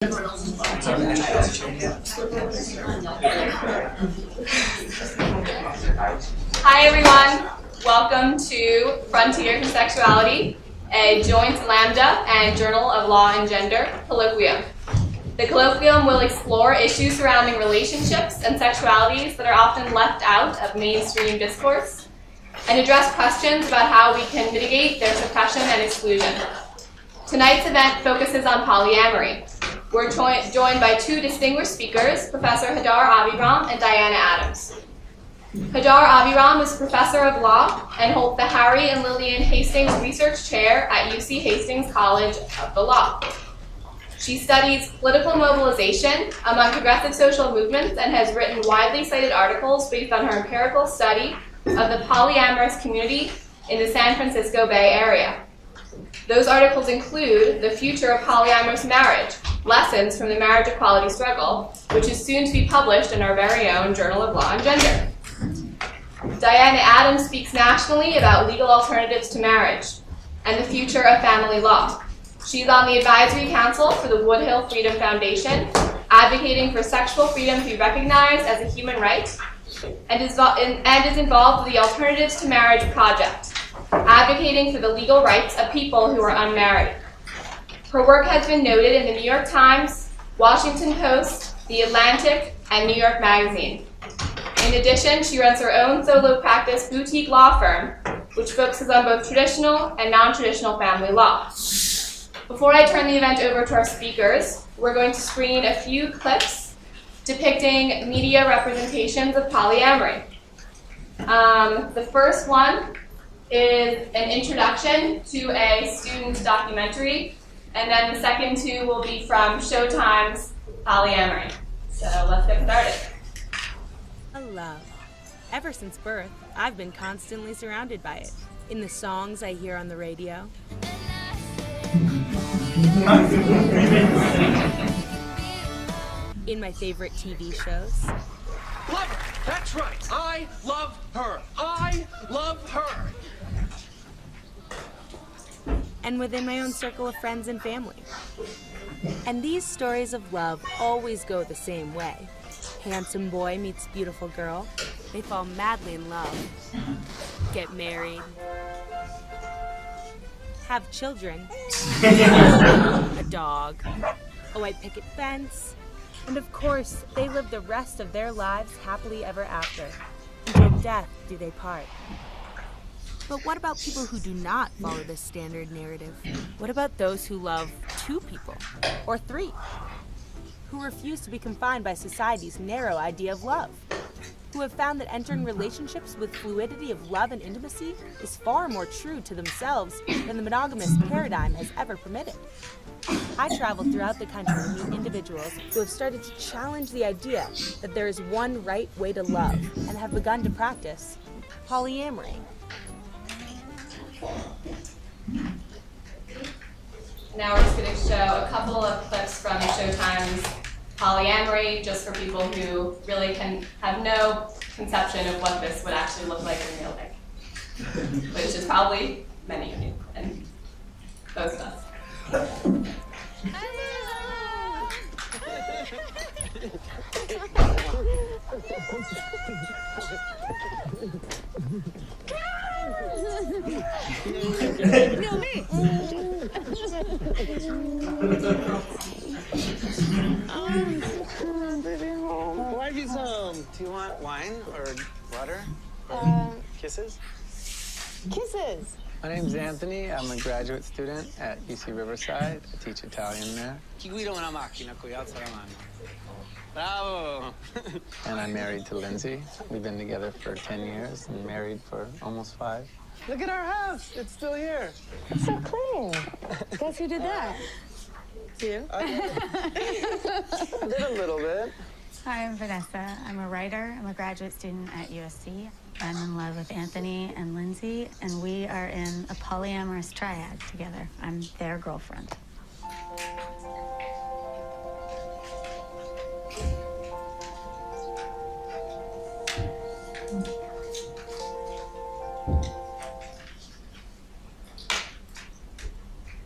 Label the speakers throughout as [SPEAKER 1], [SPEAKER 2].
[SPEAKER 1] Hi everyone, welcome to Frontiers in Sexuality, a joint Lambda and Journal of Law and Gender colloquium. The colloquium will explore issues surrounding relationships and sexualities that are often left out of mainstream discourse, and address questions about how we can mitigate their suppression and exclusion. Tonight's event focuses on polyamory. We're joined by two distinguished speakers, Professor Hadar Aviram and Diana Adams. Hadar Aviram is Professor of Law and holds the Harry and Lillian Hastings Research Chair at UC Hastings College of the Law. She studies political mobilization among progressive social movements and has written widely cited articles based on her empirical study of the polyamorous community in the San Francisco Bay Area. Those articles include The Future of Polyamorous Marriage, Lessons from the Marriage Equality Struggle, which is soon to be published in our very own Journal of Law and Gender. Diana Adams speaks nationally about legal alternatives to marriage and the future of family law. She's on the advisory council for the Woodhill Freedom Foundation, advocating for sexual freedom to be recognized as a human right, and is involved with the Alternatives to Marriage Project, advocating for the legal rights of people who are unmarried. Her work has been noted in the New York Times, Washington Post, The Atlantic, and New York Magazine. In addition, she runs her own solo practice boutique law firm, which focuses on both traditional and non-traditional family law. Before I turn the event over to our speakers, we're going to screen a few clips depicting media representations of polyamory. The first one is an introduction to a student documentary, and then the second two will be from Showtime's Polyamory. So let's get started.
[SPEAKER 2] Love. Ever since birth, I've been constantly surrounded by it. In the songs I hear on the radio, in my favorite TV shows.
[SPEAKER 3] Love her! That's right! I love her! I love her!
[SPEAKER 2] And within my own circle of friends and family. And these stories of love always go the same way. Handsome boy meets beautiful girl. They fall madly in love. Get married. Have children. A dog. A white picket fence. And of course, they live the rest of their lives happily ever after. Until death do they part. But what about people who do not follow this standard narrative? What about those who love two people? Or three? Who refuse to be confined by society's narrow idea of love? Who have found that entering relationships with fluidity of love and intimacy is far more true to themselves than the monogamous paradigm has ever permitted? I traveled throughout the country to meet individuals who have started to challenge the idea that there is one right way to love and have begun to practice polyamory.
[SPEAKER 1] Now we're just going to show a couple of clips from Showtime's Polyamory, just for people who really can have no conception of what this would actually look like in real life, which is probably many of you and most of us.
[SPEAKER 4] No, me.
[SPEAKER 5] Wifey's home. Do you want wine or water? Or kisses?
[SPEAKER 4] Kisses.
[SPEAKER 5] My name's Anthony. I'm a graduate student at UC Riverside. I teach Italian there. Chi guida una macchina qui alza la mano. Bravo! And I'm married to Lindsay. We've been together for 10 years and married for almost 5. Look at our house. It's still here.
[SPEAKER 4] It's so clean. Guess who did that? You?
[SPEAKER 5] I did a little bit.
[SPEAKER 6] Hi, I'm Vanessa. I'm a writer. I'm a graduate student at USC. I'm in love with Anthony and Lindsay, and we are in a polyamorous triad together. I'm their girlfriend.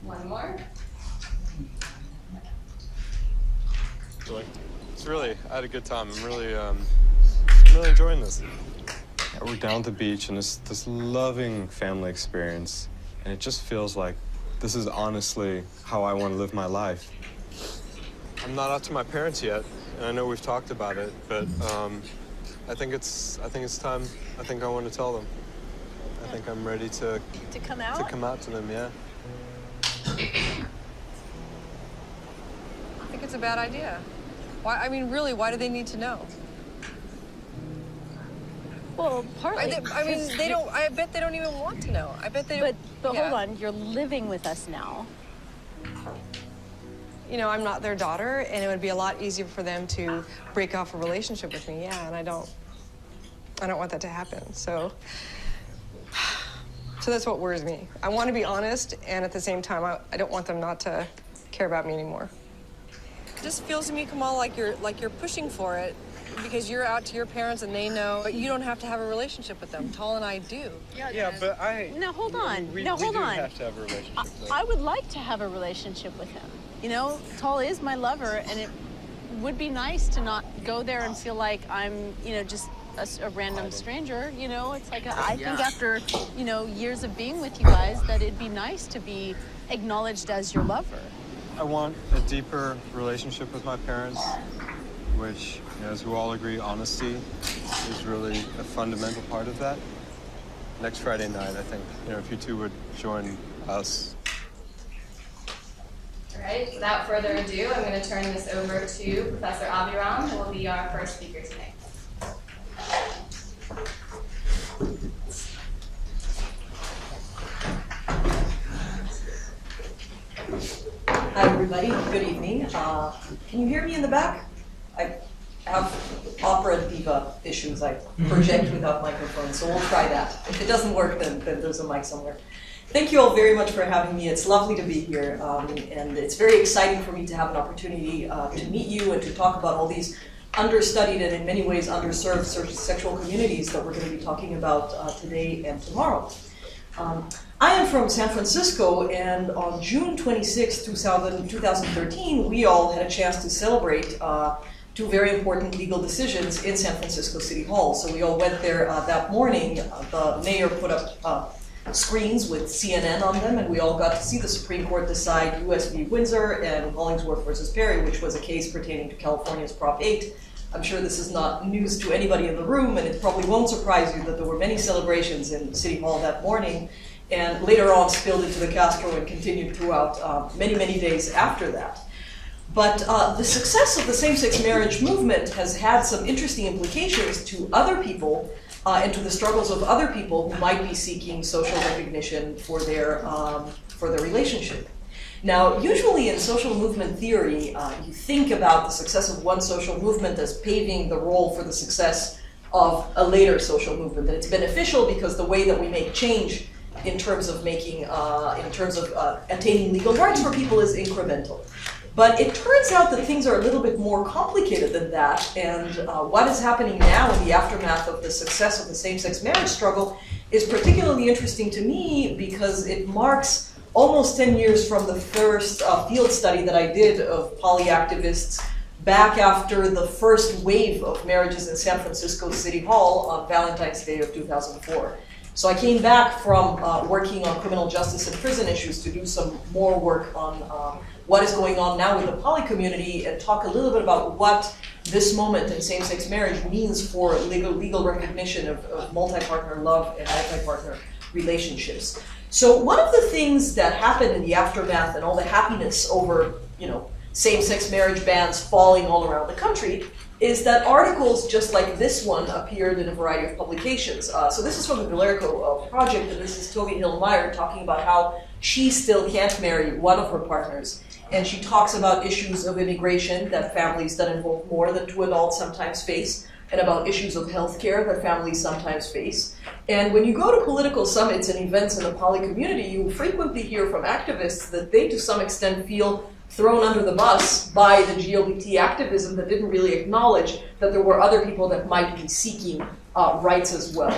[SPEAKER 1] One more.
[SPEAKER 7] I had a good time. I'm really enjoying this. Yeah, we're down at the beach and this loving family experience, and it just feels like this is honestly how I want to live my life. I'm not out to my parents yet, and I know we've talked about it, but I think it's time. I think I want to tell them. I think I'm ready to
[SPEAKER 8] come out?
[SPEAKER 7] To come out to them, yeah.
[SPEAKER 8] I think it's a bad idea. Why? I mean, really, why do they need to know?
[SPEAKER 9] Well, partly.
[SPEAKER 8] They don't. I bet they don't even want to know. I bet they don't.
[SPEAKER 9] But hold on, you're living with us now.
[SPEAKER 8] You know, I'm not their daughter, and it would be a lot easier for them to break off a relationship with me. Yeah, and I don't want that to happen. So that's what worries me. I want to be honest, and at the same time, I don't want them not to care about me anymore. It just feels to me, Kamal, like you're pushing for it because you're out to your parents and they know, but you don't have to have a relationship with them. Tal and I do.
[SPEAKER 7] Yeah, but
[SPEAKER 9] Now, hold on.
[SPEAKER 7] We
[SPEAKER 9] hold
[SPEAKER 7] do
[SPEAKER 9] on.
[SPEAKER 7] have to have a relationship.
[SPEAKER 9] I would like to have a relationship with him. You know, Tal is my lover, and it would be nice to not go there and feel like I'm, just a random stranger. You know, it's like I think after, years of being with you guys, that it'd be nice to be acknowledged as your lover.
[SPEAKER 7] I want a deeper relationship with my parents, which, as we all agree, honesty is really a fundamental part of that. Next Friday night, I think, if you two would join us.
[SPEAKER 1] All right, without further ado, I'm going to turn this over to Professor Abiram, who will be our first speaker today.
[SPEAKER 10] Hi, everybody. Good evening. Can you hear me in the back? I have opera diva issues. I project without microphone, so we'll try that. If it doesn't work, then there's a mic somewhere. Thank you all very much for having me. It's lovely to be here, and it's very exciting for me to have an opportunity to meet you and to talk about all these understudied and in many ways underserved sexual communities that we're going to be talking about today and tomorrow. I am from San Francisco, and on June 26, 2013, we all had a chance to celebrate two very important legal decisions in San Francisco City Hall. So we all went there that morning. The mayor put up screens with CNN on them, and we all got to see the Supreme Court decide U.S. v. Windsor and Hollingsworth versus Perry, which was a case pertaining to California's Prop 8. I'm sure this is not news to anybody in the room, and it probably won't surprise you that there were many celebrations in City Hall that morning, and later on spilled into the Castro and continued throughout many, many days after that. But the success of the same-sex marriage movement has had some interesting implications to other people and to the struggles of other people who might be seeking social recognition for their relationship. Now, usually in social movement theory, you think about the success of one social movement as paving the role for the success of a later social movement. And it's beneficial because the way that we make change in terms of attaining legal rights for people is incremental. But it turns out that things are a little bit more complicated than that, and what is happening now in the aftermath of the success of the same-sex marriage struggle is particularly interesting to me because it marks almost 10 years from the first field study that I did of poly activists back after the first wave of marriages in San Francisco City Hall on Valentine's Day of 2004. So I came back from working on criminal justice and prison issues to do some more work on what is going on now with the poly community and talk a little bit about what this moment in same-sex marriage means for legal recognition of multi-partner love and multi-partner relationships. So one of the things that happened in the aftermath and all the happiness over, same-sex marriage bans falling all around the country is that articles just like this one appeared in a variety of publications. So this is from the Galerco project, and this is Toby Hill-Meyer talking about how she still can't marry one of her partners. And she talks about issues of immigration that families that involve more than two adults sometimes face, and about issues of healthcare that families sometimes face. And when you go to political summits and events in the poly community, you frequently hear from activists that they to some extent feel thrown under the bus by the GLBT activism that didn't really acknowledge that there were other people that might be seeking rights as well.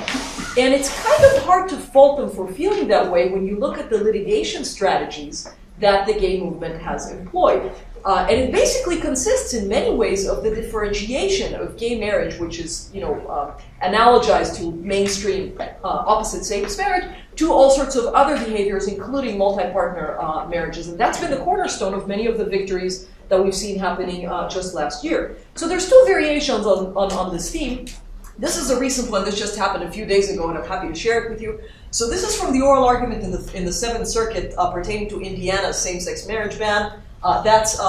[SPEAKER 10] And it's kind of hard to fault them for feeling that way when you look at the litigation strategies that the gay movement has employed. And it basically consists in many ways of the differentiation of gay marriage, which is, analogized to mainstream opposite-sex marriage, to all sorts of other behaviors, including multi-partner marriages. And that's been the cornerstone of many of the victories that we've seen happening just last year. So there's two variations on this theme. This is a recent one. This just happened a few days ago, and I'm happy to share it with you. So this is from the oral argument in the Seventh Circuit pertaining to Indiana's same-sex marriage ban. That's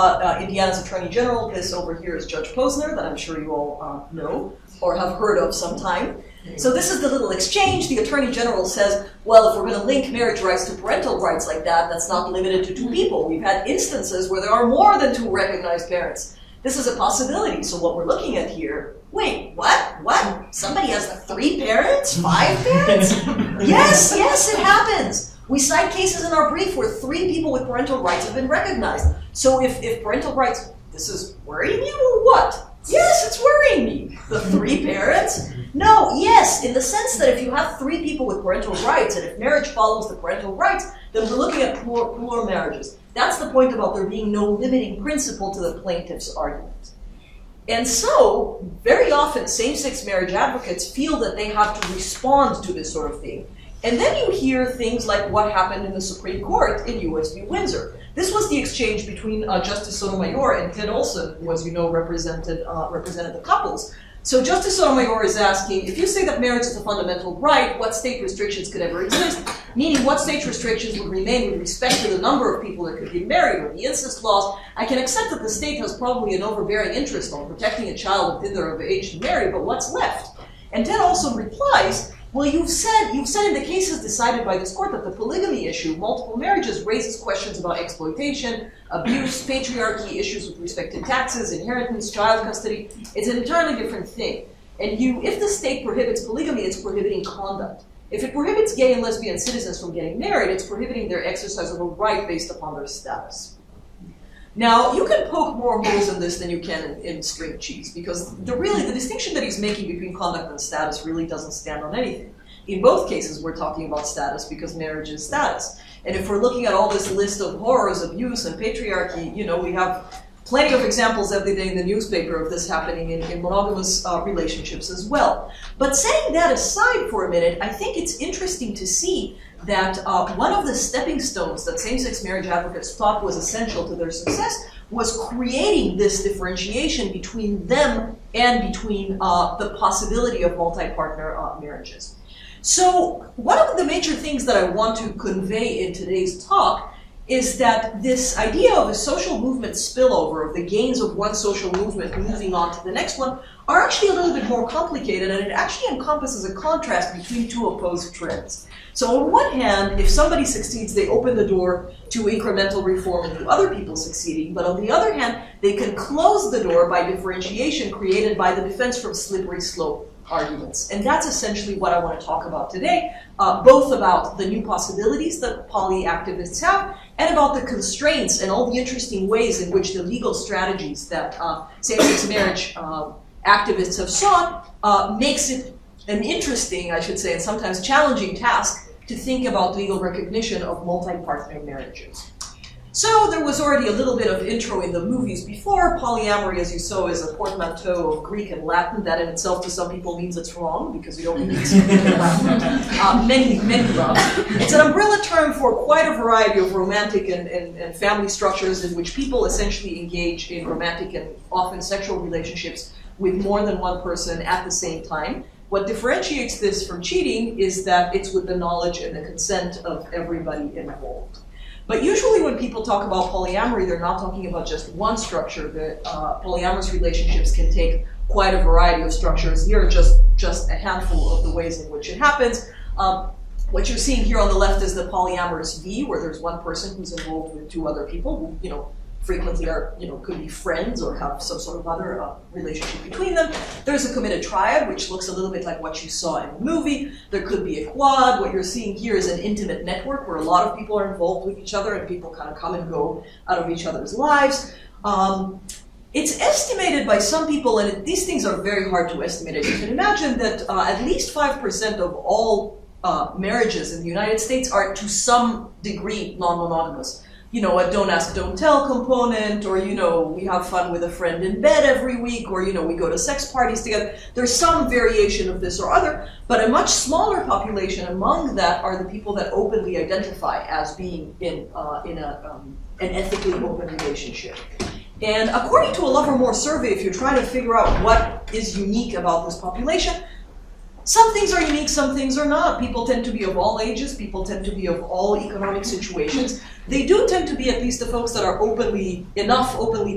[SPEAKER 10] Indiana's Attorney General. This over here is Judge Posner, that I'm sure you all know or have heard of sometime. So this is the little exchange. The Attorney General says, well, if we're going to link marriage rights to parental rights like that, that's not limited to two people. We've had instances where there are more than two recognized parents. This is a possibility. So what we're looking at here, wait, what? What? Somebody has 3 parents? 5 parents? Yes, it happens. We cite cases in our brief where 3 people with parental rights have been recognized. So if parental rights, this is worrying you or what? Yes, it's worrying me. The 3 parents? No, yes, in the sense that if you have 3 people with parental rights, and if marriage follows the parental rights, then we're looking at plural marriages. That's the point about there being no limiting principle to the plaintiff's argument. And so, very often, same-sex marriage advocates feel that they have to respond to this sort of thing. And then you hear things like what happened in the Supreme Court in U.S. v. Windsor. This was the exchange between Justice Sotomayor and Ted Olson, who, as you know, represented the couples. So Justice Sotomayor is asking, if you say that marriage is a fundamental right, what state restrictions could ever exist? Meaning, what state restrictions would remain with respect to the number of people that could be married or the incest laws? I can accept that the state has probably an overbearing interest on protecting a child until they're of age to marry, but what's left? And Ted Olson replies, well, you've said in the cases decided by this court that the polygamy issue, multiple marriages, raises questions about exploitation, abuse, patriarchy, issues with respect to taxes, inheritance, child custody. It's an entirely different thing. And if the state prohibits polygamy, it's prohibiting conduct. If it prohibits gay and lesbian citizens from getting married, it's prohibiting their exercise of a right based upon their status. Now, you can poke more holes in this than you can in string cheese, because the distinction that he's making between conduct and status really doesn't stand on anything. In both cases, we're talking about status because marriage is status. And if we're looking at all this list of horrors, abuse, and patriarchy, we have plenty of examples every day in the newspaper of this happening in monogamous relationships as well. But setting that aside for a minute, I think it's interesting to see that one of the stepping stones that same-sex marriage advocates thought was essential to their success was creating this differentiation between them and between the possibility of multi-partner marriages. So one of the major things that I want to convey in today's talk is that this idea of a social movement spillover, of the gains of one social movement moving on to the next one, are actually a little bit more complicated, and it actually encompasses a contrast between 2 opposed trends. So on one hand, if somebody succeeds, they open the door to incremental reform and to other people succeeding, but on the other hand, they can close the door by differentiation created by the defense from slippery slope arguments. And that's essentially what I want to talk about today, both about the new possibilities that poly activists have and about the constraints and all the interesting ways in which the legal strategies that same-sex marriage activists have sought makes it an interesting, I should say, and sometimes challenging task to think about legal recognition of multi-partner marriages. So there was already a little bit of intro in the movies before. Polyamory, as you saw, is a portmanteau of Greek and Latin. That in itself to some people means it's wrong, because you don't mix Greek and Latin. Many wrong. It's an umbrella term for quite a variety of romantic and family structures in which people essentially engage in romantic and often sexual relationships with more than one person at the same time. What differentiates this from cheating is that it's with the knowledge and the consent of everybody involved. But usually when people talk about polyamory, they're not talking about just one structure. The polyamorous relationships can take quite a variety of structures. Here are just a handful of the ways in which it happens. What you're seeing here on the left is the polyamorous V, where there's one person who's involved with 2 other people who, frequently are, could be friends or have some sort of other relationship between them. There's a committed triad, which looks a little bit like what you saw in the movie. There could be a quad. What you're seeing here is an intimate network where a lot of people are involved with each other and people kind of come and go out of each other's lives. It's estimated by some people, and these things are very hard to estimate. You can imagine that at least 5% of all marriages in the United States are to some degree non-monogamous. you know, a don't ask, don't tell component, or, you know, we have fun with a friend in bed every week, or, you know, we go to sex parties together. There's some variation of this or other, but a much smaller population among that are the people that openly identify as being in an ethically open relationship. And according to a Love or More survey, if you're trying to figure out what is unique about this population, some things are unique, some things are not. People tend to be of all ages, people tend to be of all economic situations. They do tend to be, at least the folks that are openly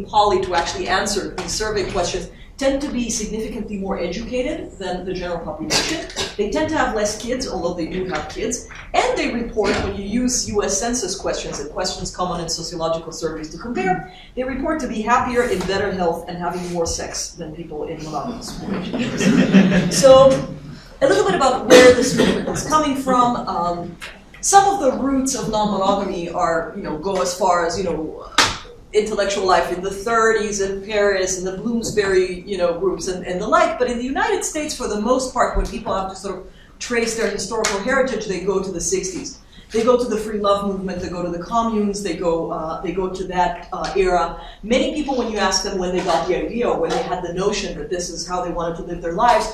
[SPEAKER 10] poly to actually answer these survey questions, tend to be significantly more educated than the general population. They tend to have less kids, although they do have kids. And they report, when you use US Census questions and questions common in sociological surveys to compare, they report to be happier, in better health, and having more sex than people in monogamous relationships. So, a little bit about where this movement is coming from. Some of the roots of non-monogamy are, you know, go as far as, you know, intellectual life in the 30s in Paris and the Bloomsbury, you know, groups and the like. But in the United States, for the most part, when people have to sort of trace their historical heritage, they go to the 60s. They go to the free love movement, they go to the communes, they go to that era. Many people, when you ask them when they got the idea or when they had the notion that this is how they wanted to live their lives,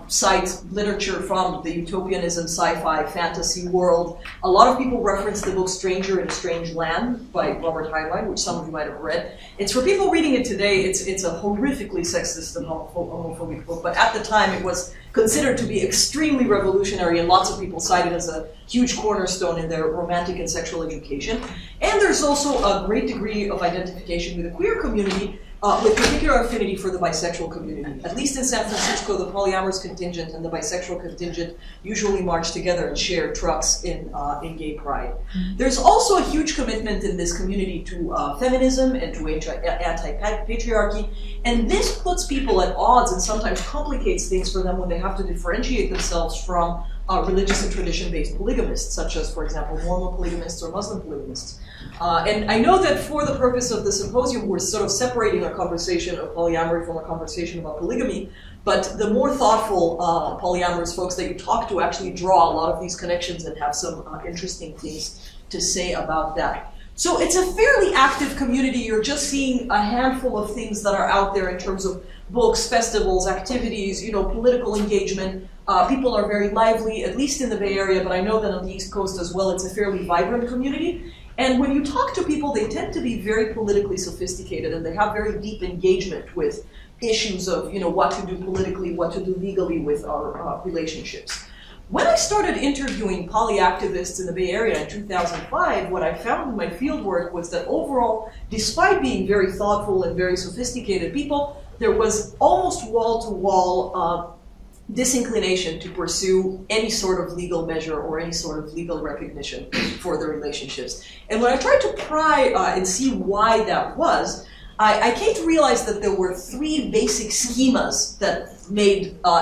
[SPEAKER 10] cite literature from the utopianism, sci-fi, fantasy world. A lot of people reference the book Stranger in a Strange Land by Robert Heinlein, which some of you might have read. It's for people reading it today, it's a horrifically sexist and homophobic book, but at the time it was considered to be extremely revolutionary, and lots of people cite it as a huge cornerstone in their romantic and sexual education. And there's also a great degree of identification with the queer community, with particular affinity for the bisexual community. At least in San Francisco, the polyamorous contingent and the bisexual contingent usually march together and share trucks in gay pride. There's also a huge commitment in this community to feminism and to anti-patriarchy, and this puts people at odds and sometimes complicates things for them when they have to differentiate themselves from religious and tradition-based polygamists, such as, for example, Mormon polygamists or Muslim polygamists. And I know that for the purpose of the symposium, we're sort of separating a conversation of polyamory from a conversation about polygamy, but the more thoughtful polyamorous folks that you talk to actually draw a lot of these connections and have some interesting things to say about that. So it's a fairly active community. You're just seeing a handful of things that are out there in terms of books, festivals, activities, you know, political engagement. People are very lively, at least in the Bay Area, but I know that on the East Coast as well, it's a fairly vibrant community. And when you talk to people, they tend to be very politically sophisticated, and they have very deep engagement with issues of, you know, what to do politically, what to do legally with our relationships. When I started interviewing polyactivists in the Bay Area in 2005, what I found in my fieldwork was that overall, despite being very thoughtful and very sophisticated people, there was almost wall-to-wall disinclination to pursue any sort of legal measure or any sort of legal recognition for their relationships. And when I tried to pry and see why that was, I came to realize that there were three basic schemas that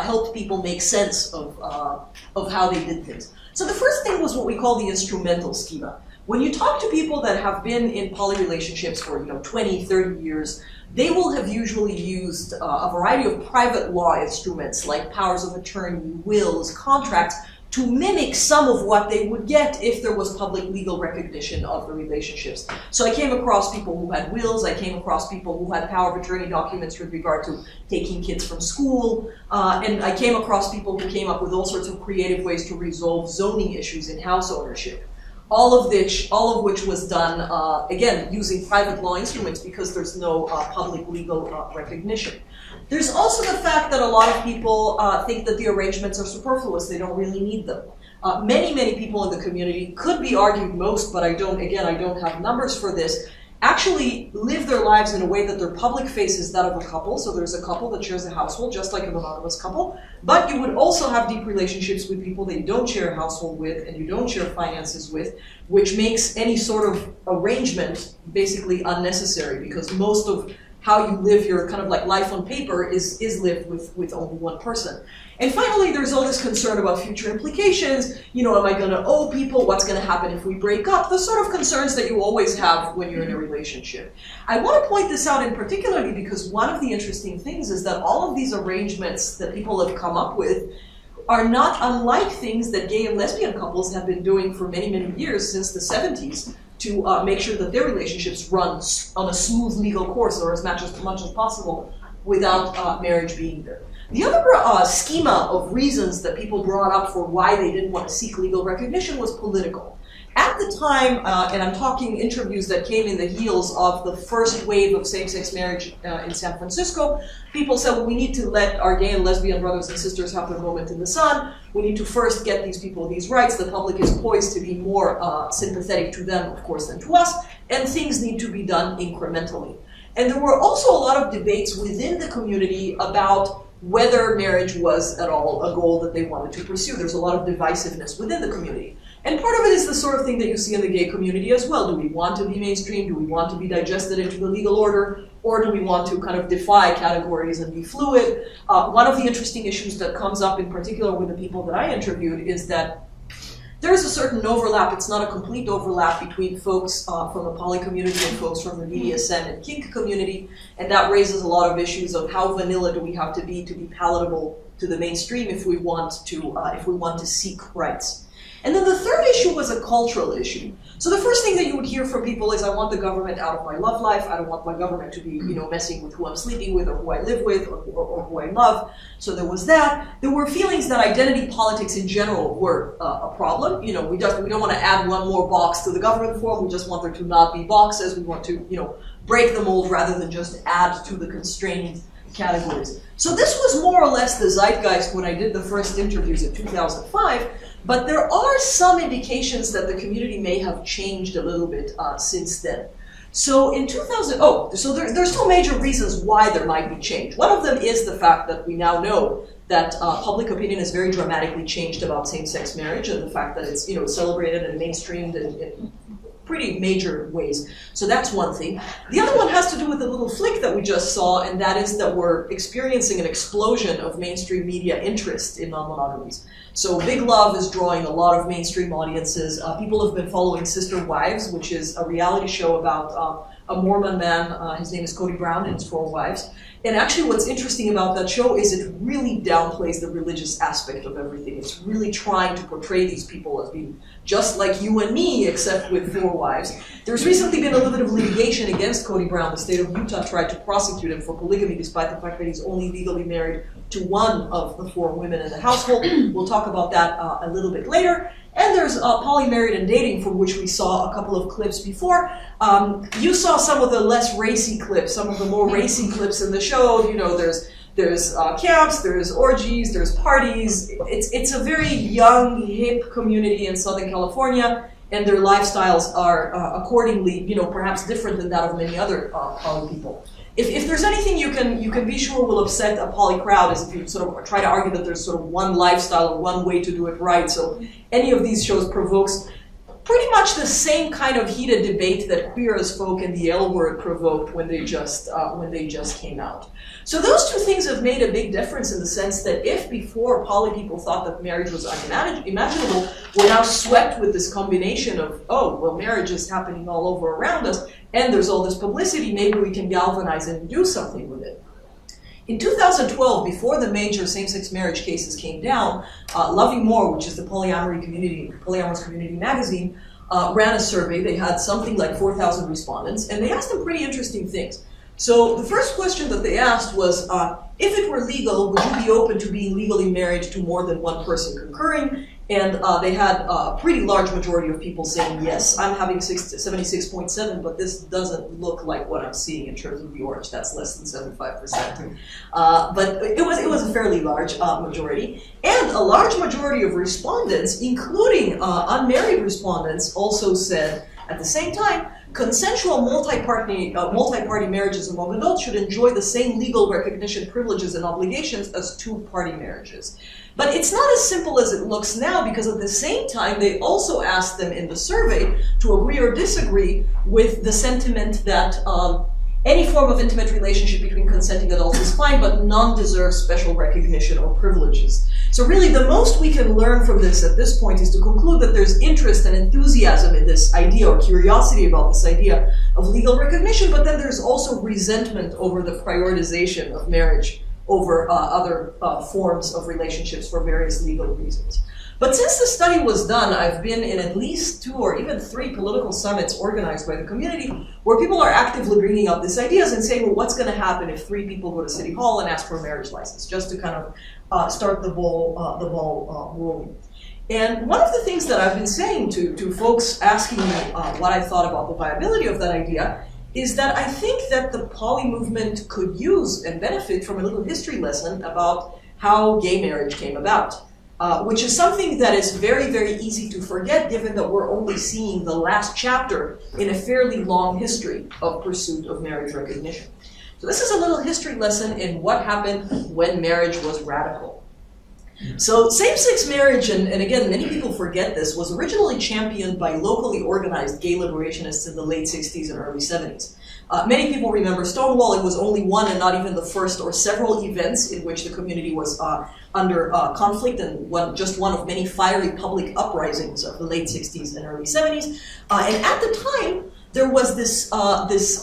[SPEAKER 10] helped people make sense of how they did things. So the first thing was what we call the instrumental schema. When you talk to people that have been in poly relationships for 20, 30 years, they will have usually used a variety of private law instruments like powers of attorney, wills, contracts, to mimic some of what they would get if there was public legal recognition of the relationships. So I came across people who had wills, I came across people who had power of attorney documents with regard to taking kids from school, and I came across people who came up with all sorts of creative ways to resolve zoning issues in house ownership. All of which was done, again, using private law instruments because there's no public legal recognition. There's also the fact that a lot of people think that the arrangements are superfluous. They don't really need them. Many people in the community, could be argued most, but I don't have numbers for this, actually live their lives in a way that their public face is that of a couple. So there's a couple that shares a household, just like a monogamous couple. But you would also have deep relationships with people that you don't share a household with and you don't share finances with, which makes any sort of arrangement basically unnecessary because most of how you live your kind of like life on paper is lived with only one person. And finally, there's all this concern about future implications. Am I going to owe people? What's going to happen if we break up? The sort of concerns that you always have when you're in a relationship. I want to point this out in particularly because one of the interesting things is that all of these arrangements that people have come up with are not unlike things that gay and lesbian couples have been doing for many, many years, since the 70s, to make sure that their relationships run on a smooth legal course, or as much as possible, without marriage being there. The other schema of reasons that people brought up for why they didn't want to seek legal recognition was political. At the time, and I'm talking interviews that came in the heels of the first wave of same-sex marriage in San Francisco, people said, well, we need to let our gay and lesbian brothers and sisters have their moment in the sun. We need to first get these people these rights. The public is poised to be more sympathetic to them, of course, than to us, and things need to be done incrementally. And there were also a lot of debates within the community about whether marriage was at all a goal that they wanted to pursue. There's a lot of divisiveness within the community. And part of it is the sort of thing that you see in the gay community as well. Do we want to be mainstream? Do we want to be digested into the legal order? Or do we want to kind of defy categories and be fluid? One of the interesting issues that comes up in particular with the people that I interviewed is that there is a certain overlap. It's not a complete overlap between folks from the poly community and folks from the BDSM and kink community. And that raises a lot of issues of how vanilla do we have to be palatable to the mainstream if we want to seek rights. And then the third issue was a cultural issue. So the first thing that you would hear from people is, I want the government out of my love life. I don't want my government to be, messing with who I'm sleeping with or who I live with or who I love. So there was that. There were feelings that identity politics in general were a problem. We don't want to add one more box to the government form. We just want there to not be boxes. We want to, break the mold rather than just add to the constraining categories. So this was more or less the zeitgeist when I did the first interviews in 2005. But there are some indications that the community may have changed a little bit since then. So in 2000, there's two major reasons why there might be change. One of them is the fact that we now know that public opinion is very dramatically changed about same-sex marriage, and the fact that it's celebrated and mainstreamed in pretty major ways. So that's one thing. The other one has to do with the little flick that we just saw, and that is that we're experiencing an explosion of mainstream media interest in non-monogamies. So Big Love is drawing a lot of mainstream audiences. People have been following Sister Wives, which is a reality show about a Mormon man. His name is Cody Brown, and it's 4 wives. And actually what's interesting about that show is it really downplays the religious aspect of everything. It's really trying to portray these people as being just like you and me, except with 4 wives. There's recently been a little bit of litigation against Cody Brown. The state of Utah tried to prosecute him for polygamy, despite the fact that he's only legally married to one of the 4 women in the household. We'll talk about that a little bit later. And there's poly, married, and dating, from which we saw a couple of clips before. You saw some of the less racy clips, some of the more racy clips in the show. There's camps, there's orgies, there's parties. It's a very young, hip community in Southern California, and their lifestyles are accordingly, perhaps different than that of many other poly people. If there's anything you can be sure will upset a poly crowd, is if you sort of try to argue that there's sort of one lifestyle or one way to do it right. So any of these shows provokes pretty much the same kind of heated debate that Queer as Folk and the L Word provoked when they just came out. So those two things have made a big difference in the sense that if before poly people thought that marriage was unimaginable, we're now swept with this combination of, oh, well, marriage is happening all over around us, and there's all this publicity, maybe we can galvanize it and do something with it. In 2012, before the major same-sex marriage cases came down, Loving More, which is the polyamorous community magazine, ran a survey. They had something like 4,000 respondents, and they asked them pretty interesting things. So the first question that they asked was, if it were legal, would you be open to being legally married to more than one person concurring? And they had a pretty large majority of people saying yes. I'm having 76.7, but this doesn't look like what I'm seeing in terms of the orange. That's less than 75%. But it was a fairly large majority. And a large majority of respondents, including unmarried respondents, also said at the same time, consensual multi-party marriages among adults should enjoy the same legal recognition, privileges, and obligations as 2-party marriages. But it's not as simple as it looks now, because at the same time, they also asked them in the survey to agree or disagree with the sentiment that any form of intimate relationship between consenting adults is fine, but none deserve special recognition or privileges. So really, the most we can learn from this at this point is to conclude that there's interest and enthusiasm in this idea, or curiosity about this idea of legal recognition, but then there's also resentment over the prioritization of marriage over other forms of relationships for various legal reasons. But since the study was done, I've been in at least 2 or even 3 political summits organized by the community where people are actively bringing up these ideas and saying, well, what's going to happen if 3 people go to City Hall and ask for a marriage license, just to kind of start the ball rolling. And one of the things that I've been saying to folks asking me what I thought about the viability of that idea is that I think that the poly movement could use and benefit from a little history lesson about how gay marriage came about. Which is something that is very, very easy to forget given that we're only seeing the last chapter in a fairly long history of pursuit of marriage recognition. So this is a little history lesson in what happened when marriage was radical. So same-sex marriage, and again, many people forget this, was originally championed by locally organized gay liberationists in the late 60s and early 70s. Many people remember Stonewall. It was only one and not even the first or several events in which the community was under conflict, and just one of many fiery public uprisings of the late 60s and early 70s. And at the time, there was this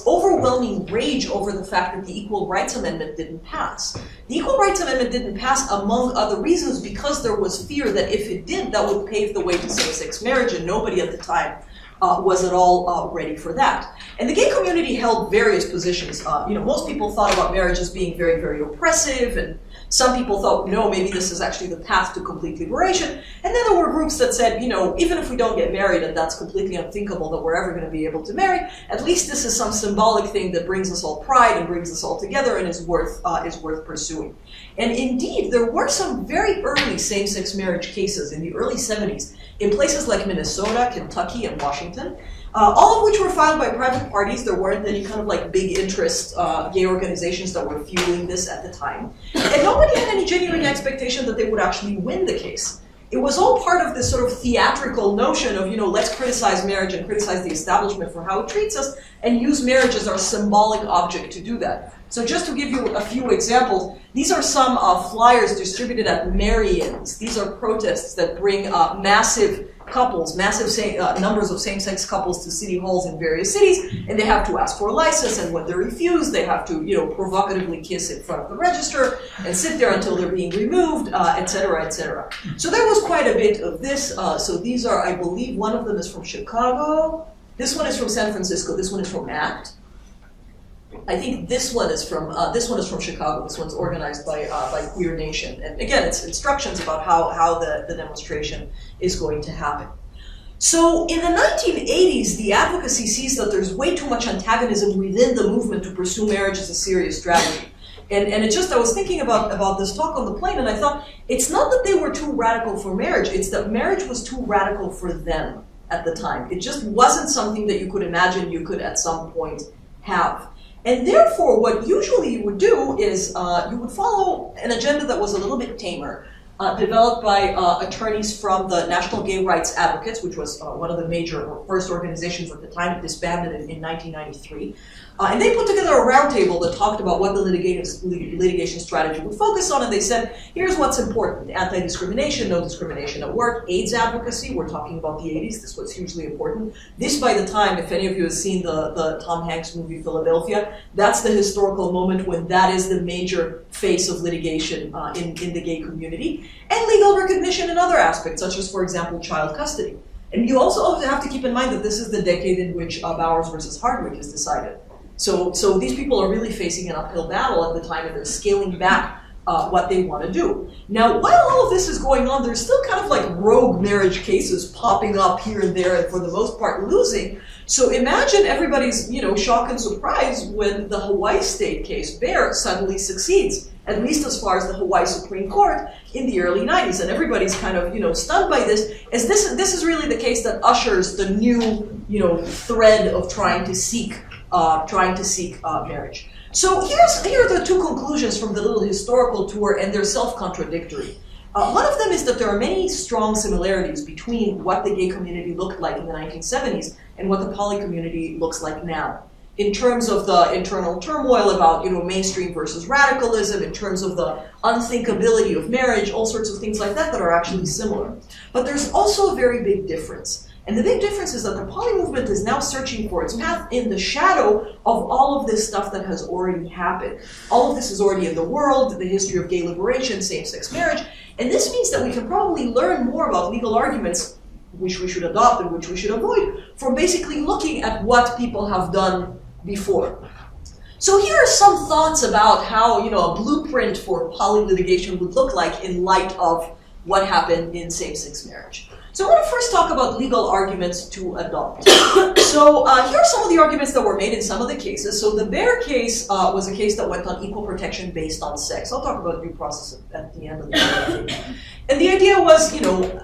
[SPEAKER 10] overwhelming rage over the fact that the Equal Rights Amendment didn't pass. The Equal Rights Amendment didn't pass, among other reasons, because there was fear that if it did, that would pave the way to same-sex marriage, and nobody at the time was at all ready for that. And the gay community held various positions. Most people thought about marriage as being very, very oppressive, and some people thought, no, maybe this is actually the path to complete liberation. And then there were groups that said, even if we don't get married, and that's completely unthinkable that we're ever going to be able to marry, at least this is some symbolic thing that brings us all pride and brings us all together and is worth pursuing. And indeed, there were some very early same-sex marriage cases in the early 70s in places like Minnesota, Kentucky, and Washington, all of which were filed by private parties. There weren't any kind of like big interest gay organizations that were fueling this at the time. And nobody had any genuine expectation that they would actually win the case. It was all part of this sort of theatrical notion of, let's criticize marriage and criticize the establishment for how it treats us and use marriage as our symbolic object to do that. So just to give you a few examples, these are some flyers distributed at Marry-ins. These are protests that bring massive numbers of same-sex couples to city halls in various cities, and they have to ask for a license, and when they're refused, they have to, provocatively kiss in front of the register and sit there until they're being removed, et cetera, et cetera. So there was quite a bit of this. So these are, I believe, one of them is from Chicago. This one is from San Francisco. This one is from ACT. I think this one is from Chicago. This one's organized by Queer Nation, and again, it's instructions about how the demonstration is going to happen. So in the 1980s, the advocacy sees that there's way too much antagonism within the movement to pursue marriage as a serious strategy. And it just, I was thinking about this talk on the plane, and I thought, it's not that they were too radical for marriage, it's that marriage was too radical for them at the time. It just wasn't something that you could imagine you could at some point have. And therefore, what usually you would do is you would follow an agenda that was a little bit tamer, developed by attorneys from the National Gay Rights Advocates, which was one of the major or first organizations at the time. It disbanded in 1993. And they put together a roundtable that talked about what the litigation strategy would focus on, and they said, here's what's important: anti-discrimination, no discrimination at work, AIDS advocacy, we're talking about the 80s, this was hugely important. This, by the time, if any of you have seen the Tom Hanks movie Philadelphia, that's the historical moment when that is the major face of litigation in the gay community, and legal recognition in other aspects, such as, for example, child custody. And you also have to keep in mind that this is the decade in which Bowers versus Hardwick is decided. So these people are really facing an uphill battle at the time, and they're scaling back what they want to do. Now, while all of this is going on, there's still kind of like rogue marriage cases popping up here and there, and for the most part losing. So imagine everybody's, shock and surprise when the Hawaii state case, Bear, suddenly succeeds, at least as far as the Hawaii Supreme Court in the early 90s. And everybody's kind of, stunned by this, as this is really the case that ushers the new, thread of trying to seek marriage. So here are the two conclusions from the little historical tour, and they're self-contradictory. One of them is that there are many strong similarities between what the gay community looked like in the 1970s and what the poly community looks like now. In terms of the internal turmoil about, mainstream versus radicalism, in terms of the unthinkability of marriage, all sorts of things like that that are actually similar. But there's also a very big difference. And the big difference is that the poly movement is now searching for its path in the shadow of all of this stuff that has already happened. All of this is already in the world, the history of gay liberation, same-sex marriage, and this means that we can probably learn more about legal arguments which we should adopt and which we should avoid from basically looking at what people have done before. So here are some thoughts about how, a blueprint for poly litigation would look like in light of what happened in same-sex marriage. So I want to first talk about legal arguments to adopt. So here are some of the arguments that were made in some of the cases. So the Bear case was a case that went on equal protection based on sex. I'll talk about due process at the end of the day. And the idea was,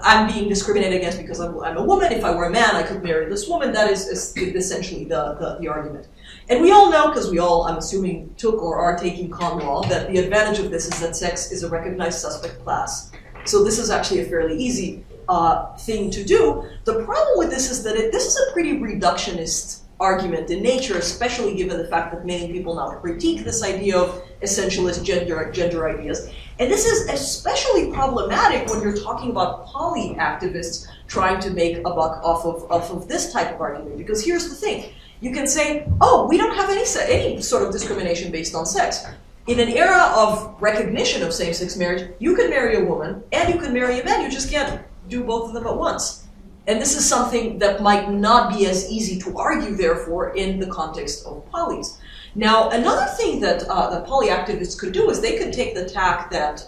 [SPEAKER 10] I'm being discriminated against because I'm a woman. If I were a man, I could marry this woman. That is essentially the argument. And we all know, because we all, I'm assuming, took or are taking con law, that the advantage of this is that sex is a recognized suspect class. So this is actually a fairly easy thing to do. The problem with this is that this is a pretty reductionist argument in nature, especially given the fact that many people now critique this idea of essentialist gender ideas. And this is especially problematic when you're talking about poly activists trying to make a buck off of this type of argument. Because here's the thing. You can say, oh, we don't have any sort of discrimination based on sex. In an era of recognition of same-sex marriage, you can marry a woman and you can marry a man. You just can't do both of them at once. And this is something that might not be as easy to argue, therefore, in the context of polys. Now, another thing that the poly activists could do is they could take the tack that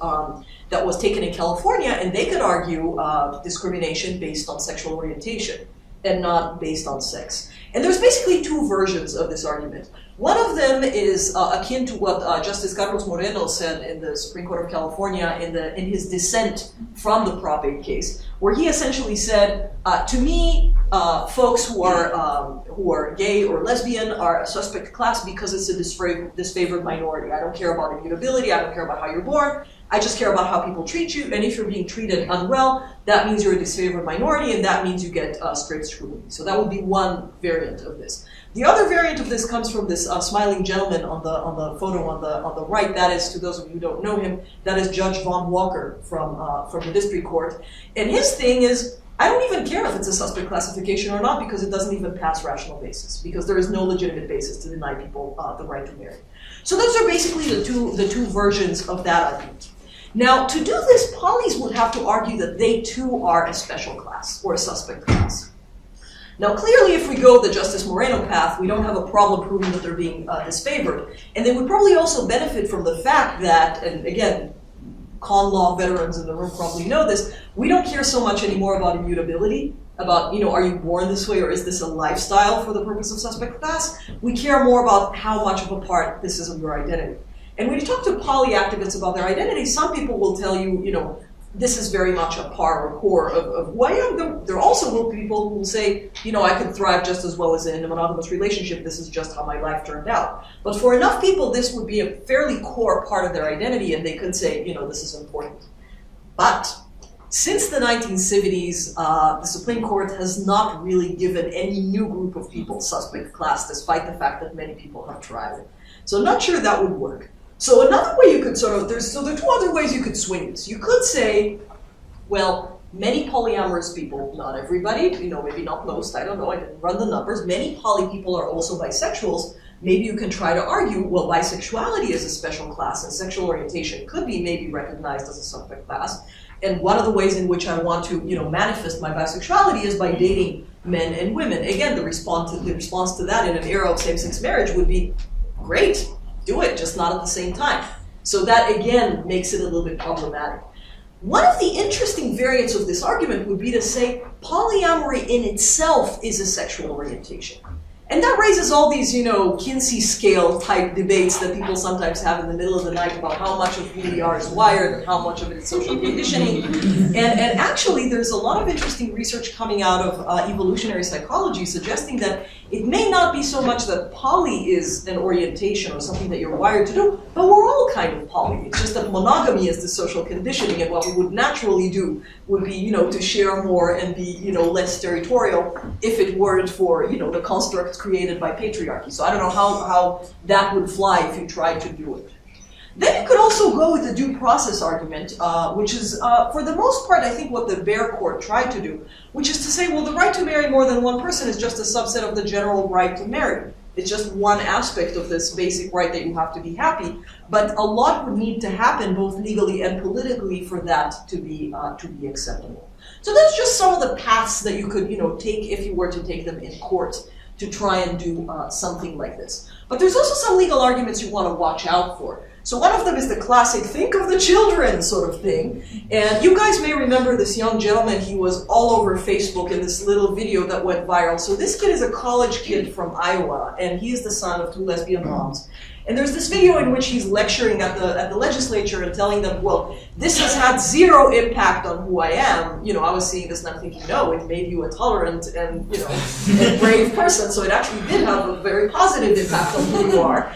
[SPEAKER 10] was taken in California, and they could argue discrimination based on sexual orientation and not based on sex. And there's basically two versions of this argument. One of them is akin to what Justice Carlos Moreno said in the Supreme Court of California in his dissent from the Prop 8 case, where he essentially said, to me, folks who are gay or lesbian are a suspect class because it's a disfavored minority. I don't care about immutability. I don't care about how you're born. I just care about how people treat you. And if you're being treated unwell, that means you're a disfavored minority, and that means you get strict scrutiny. So that would be one variant of this. The other variant of this comes from this smiling gentleman on the photo on the right. That is, to those of you who don't know him, that is Judge Von Walker from the district court. And his thing is, I don't even care if it's a suspect classification or not, because it doesn't even pass rational basis, because there is no legitimate basis to deny people the right to marry. So those are basically the two versions of that argument. Now, to do this, polys would have to argue that they too are a special class or a suspect class. Now, clearly, if we go the Justice Moreno path, we don't have a problem proving that they're being disfavored. And they would probably also benefit from the fact that, and again, con law veterans in the room probably know this, we don't care so much anymore about immutability, about, are you born this way or is this a lifestyle for the purpose of suspect class? We care more about how much of a part this is of your identity. And when you talk to poly activists about their identity, some people will tell you, this is very much a par or core of who I am. There also will be people who will say, I could thrive just as well as in a monogamous relationship. This is just how my life turned out. But for enough people, this would be a fairly core part of their identity, and they could say, this is important. But since the 1970s, the Supreme Court has not really given any new group of people suspect class, despite the fact that many people have tried it. So I'm not sure that would work. So another way you could there are two other ways you could swing this. You could say, well, many polyamorous people, not everybody, maybe not most, I don't know, I didn't run the numbers, many poly people are also bisexuals. Maybe you can try to argue, well, bisexuality is a special class and sexual orientation could be maybe recognized as a suspect class. And one of the ways in which I want to, manifest my bisexuality is by dating men and women. Again, the response to that in an era of same-sex marriage would be, great. Do it, just not at the same time. So that, again, makes it a little bit problematic. One of the interesting variants of this argument would be to say polyamory in itself is a sexual orientation. And that raises all these, Kinsey scale type debates that people sometimes have in the middle of the night about how much of who we are is wired and how much of it is social conditioning. And actually, there's a lot of interesting research coming out of evolutionary psychology suggesting that it may not be so much that poly is an orientation or something that you're wired to do, but we're all kind of poly. It's just that monogamy is the social conditioning, and what we would naturally do would be, to share more and be, less territorial if it weren't for, the constructs created by patriarchy. So I don't know how that would fly if you tried to do it. Then you could also go with the due process argument, which is, for the most part, I think what the Bear Court tried to do, which is to say, well, the right to marry more than one person is just a subset of the general right to marry. It's just one aspect of this basic right that you have to be happy, but a lot would need to happen both legally and politically for that to be acceptable. So that's just some of the paths that you could, take if you were to take them in court to try and do something like this. But there's also some legal arguments you want to watch out for. So one of them is the classic think of the children sort of thing. And you guys may remember this young gentleman. He was all over Facebook in this little video that went viral. So this kid is a college kid from Iowa, and he is the son of two lesbian moms. And there's this video in which he's lecturing at the legislature and telling them, well, this has had zero impact on who I am. I was seeing this and I'm thinking, no, it made you a tolerant and, and brave person. So it actually did have a very positive impact on who you are.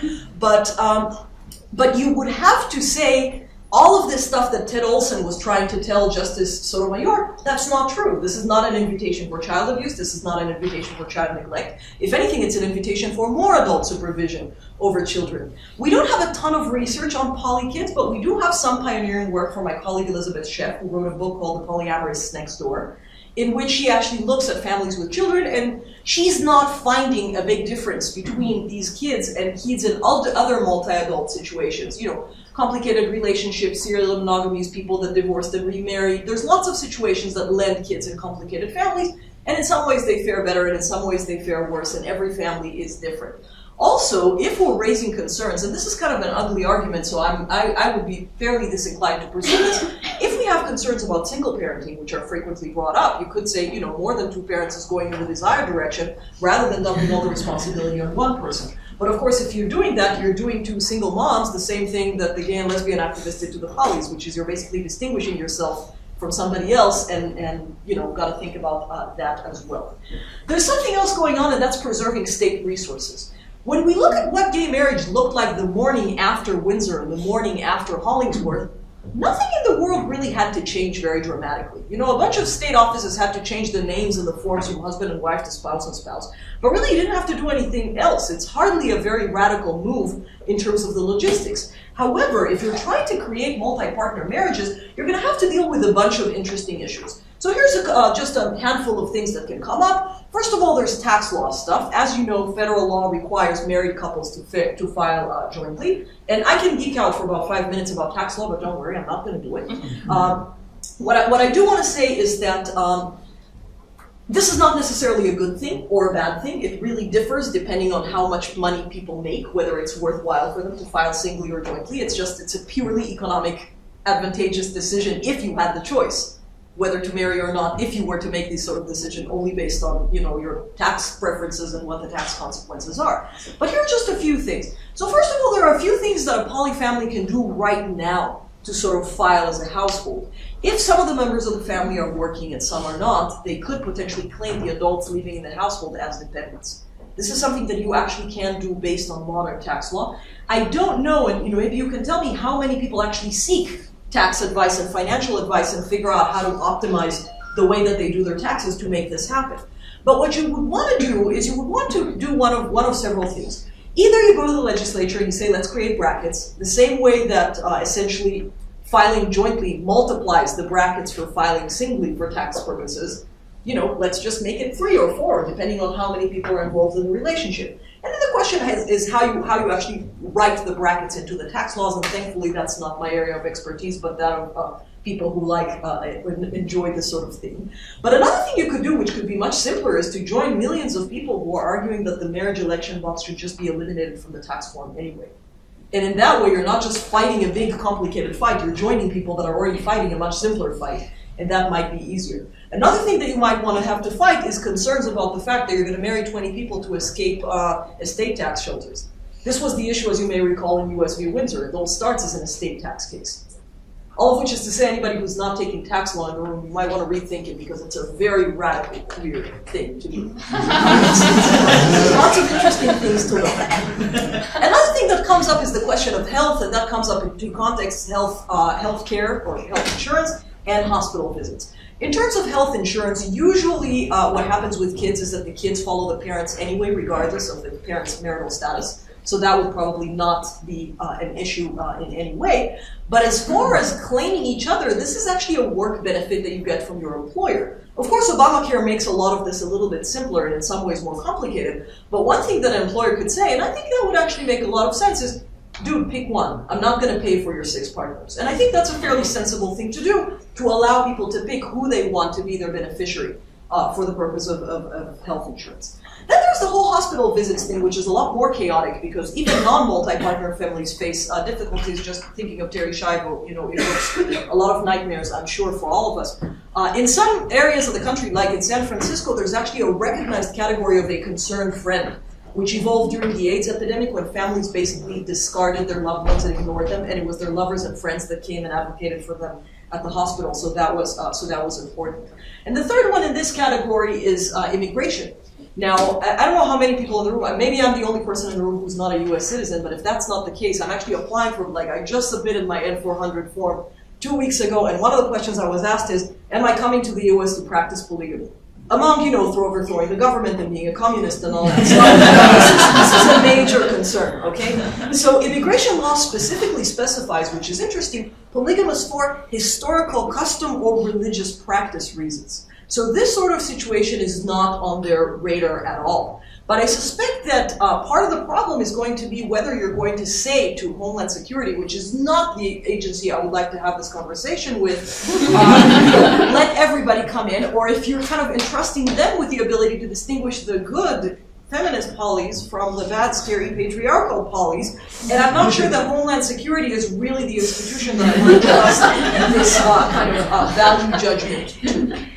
[SPEAKER 10] But you would have to say all of this stuff that Ted Olson was trying to tell Justice Sotomayor, that's not true. This is not an invitation for child abuse. This is not an invitation for child neglect. If anything, it's an invitation for more adult supervision over children. We don't have a ton of research on poly kids, but we do have some pioneering work from my colleague Elizabeth Sheff, who wrote a book called The Polyamorous Next Door, in which she actually looks at families with children, and she's not finding a big difference between these kids and kids in other multi-adult situations. Complicated relationships, serial monogamies, people that divorced and remarried. There's lots of situations that lend kids in complicated families, and in some ways they fare better, and in some ways they fare worse, and every family is different. Also, if we're raising concerns, and this is kind of an ugly argument, so I would be fairly disinclined to pursue this. If we have concerns about single parenting, which are frequently brought up, you could say, more than two parents is going in the desired direction, rather than dumping all the responsibility on one person. But of course, if you're doing that, you're doing to single moms the same thing that the gay and lesbian activists did to the polys, which is you're basically distinguishing yourself from somebody else, and got to think about that as well. There's something else going on, and that's preserving state resources. When we look at what gay marriage looked like the morning after Windsor and the morning after Hollingsworth, nothing in the world really had to change very dramatically. A bunch of state offices had to change the names and the forms from husband and wife to spouse and spouse, but really you didn't have to do anything else. It's hardly a very radical move in terms of the logistics. However, if you're trying to create multi-partner marriages, you're going to have to deal with a bunch of interesting issues. So here's just a handful of things that can come up. First of all, there's tax law stuff. As you know, federal law requires married couples to file jointly. And I can geek out for about 5 minutes about tax law, but don't worry, I'm not going to do it. What I do want to say is that this is not necessarily a good thing or a bad thing. It really differs depending on how much money people make, whether it's worthwhile for them to file singly or jointly. It's a purely economic advantageous decision if you had the choice whether to marry or not, if you were to make this sort of decision only based on your tax preferences and what the tax consequences are. But here are just a few things. So first of all, there are a few things that a poly family can do right now to sort of file as a household. If some of the members of the family are working and some are not, they could potentially claim the adults living in the household as dependents. This is something that you actually can do based on modern tax law. I don't know, and maybe you can tell me how many people actually seek tax advice and financial advice and figure out how to optimize the way that they do their taxes to make this happen. But what you would want to do is you would want to do one of several things. Either you go to the legislature and you say, let's create brackets, the same way that essentially filing jointly multiplies the brackets for filing singly for tax purposes. Let's just make it 3 or 4, depending on how many people are involved in the relationship. And then the question is how you actually write the brackets into the tax laws, and thankfully that's not my area of expertise, but that of people who enjoy this sort of thing. But another thing you could do, which could be much simpler, is to join millions of people who are arguing that the marriage election box should just be eliminated from the tax form anyway. And in that way, you're not just fighting a big, complicated fight, you're joining people that are already fighting a much simpler fight, and that might be easier. Another thing that you might want to have to fight is concerns about the fact that you're going to marry 20 people to escape estate tax shelters. This was the issue, as you may recall, in U.S. v. Windsor. It all starts as an estate tax case. All of which is to say, anybody who's not taking tax law in the room, you might want to rethink it because it's a very radical, weird thing to do. Lots of interesting things to look at. Another thing that comes up is the question of health, and that comes up in two contexts: health care or health insurance, and hospital visits. In terms of health insurance, usually what happens with kids is that the kids follow the parents anyway, regardless of the parents' marital status. So that would probably not be an issue in any way. But as far as claiming each other, this is actually a work benefit that you get from your employer. Of course, Obamacare makes a lot of this a little bit simpler and in some ways more complicated. But one thing that an employer could say, and I think that would actually make a lot of sense, is, dude, pick one. I'm not going to pay for your 6 partners. And I think that's a fairly sensible thing to do, to allow people to pick who they want to be their beneficiary for the purpose of health insurance. Then there's the whole hospital visits thing, which is a lot more chaotic because even non-multi-partner families face difficulties. Just thinking of Terry Schiavo, it was a lot of nightmares, I'm sure, for all of us. In some areas of the country, like in San Francisco, there's actually a recognized category of a concerned friend, which evolved during the AIDS epidemic when families basically discarded their loved ones and ignored them, and it was their lovers and friends that came and advocated for them at the hospital. So that was important. And the third one in this category is immigration. Now, I don't know how many people in the room, maybe I'm the only person in the room who's not a US citizen, but if that's not the case, I'm actually applying for, I just submitted my N400 form 2 weeks ago, and one of the questions I was asked is, am I coming to the US to practice polygamy? Among, overthrowing the government and being a communist and all that stuff. This is a major concern, okay? So immigration law specifically specifies, which is interesting, polygamous for historical custom or religious practice reasons. So this sort of situation is not on their radar at all. But I suspect that part of the problem is going to be whether you're going to say to Homeland Security, which is not the agency I would like to have this conversation with, let everybody come in, or if you're kind of entrusting them with the ability to distinguish the good feminist polys from the bad, scary, patriarchal polys. And I'm not sure that Homeland Security is really the institution that I want to trust this kind of value judgment to.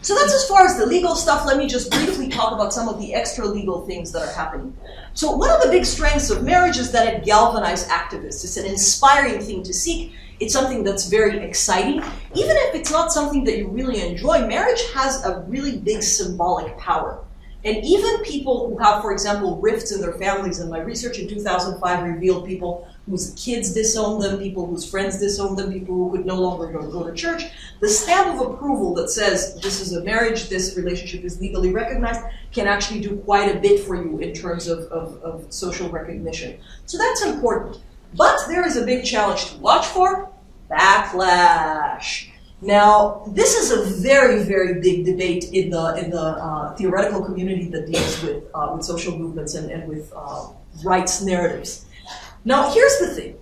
[SPEAKER 10] So that's as far as the legal stuff. Let me just briefly talk about some of the extra legal things that are happening. So one of the big strengths of marriage is that it galvanizes activists. It's an inspiring thing to seek. It's something that's very exciting. Even if it's not something that you really enjoy, marriage has a really big symbolic power. And even people who have, for example, rifts in their families, and my research in 2005 revealed people whose kids disowned them, people whose friends disowned them, people who could no longer go to church, the stamp of approval that says this is a marriage, this relationship is legally recognized, can actually do quite a bit for you in terms of social recognition. So that's important. But there is a big challenge to watch for: backlash. Now, this is a very, very big debate in the theoretical community that deals with social movements and with rights narratives. Now, here's the thing.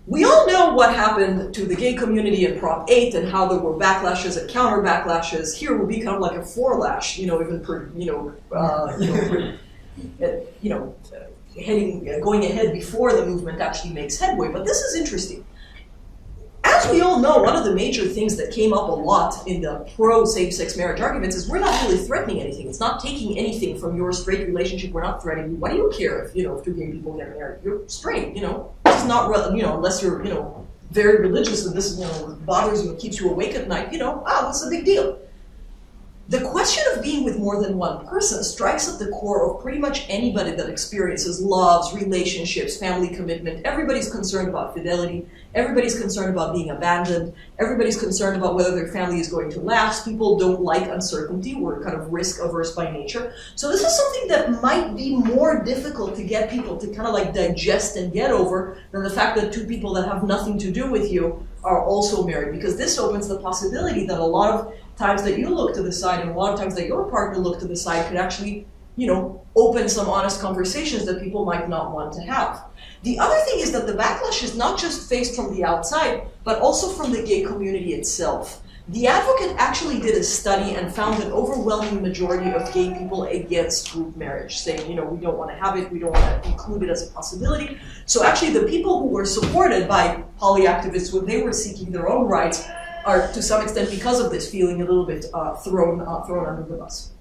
[SPEAKER 10] We all know what happened to the gay community in Prop 8 and how there were backlashes and counter backlashes. Here would be kind of like a forelash, even for, going ahead before the movement actually makes headway. But this is interesting. As we all know, one of the major things that came up a lot in the pro-same-sex marriage arguments is we're not really threatening anything. It's not taking anything from your straight relationship. We're not threatening you. Why do you care if, if two gay people get married? You're straight, It's not, unless you're, very religious and this, bothers you and keeps you awake at night, what's the big deal? The question of being with more than one person strikes at the core of pretty much anybody that experiences loves, relationships, family commitment. Everybody's concerned about fidelity. Everybody's concerned about being abandoned. Everybody's concerned about whether their family is going to last. People don't like uncertainty. We're kind of risk averse by nature. So this is something that might be more difficult to get people to kind of digest and get over than the fact that two people that have nothing to do with you are also married, because this opens the possibility that a lot of times that you look to the side and a lot of times that your partner look to the side could actually, open some honest conversations that people might not want to have. The other thing is that the backlash is not just faced from the outside, but also from the gay community itself. The Advocate actually did a study and found an overwhelming majority of gay people against group marriage, saying, we don't want to have it, we don't want to include it as a possibility. So actually the people who were supported by poly activists when they were seeking their own rights are, to some extent, because of this, feeling a little bit thrown under the bus.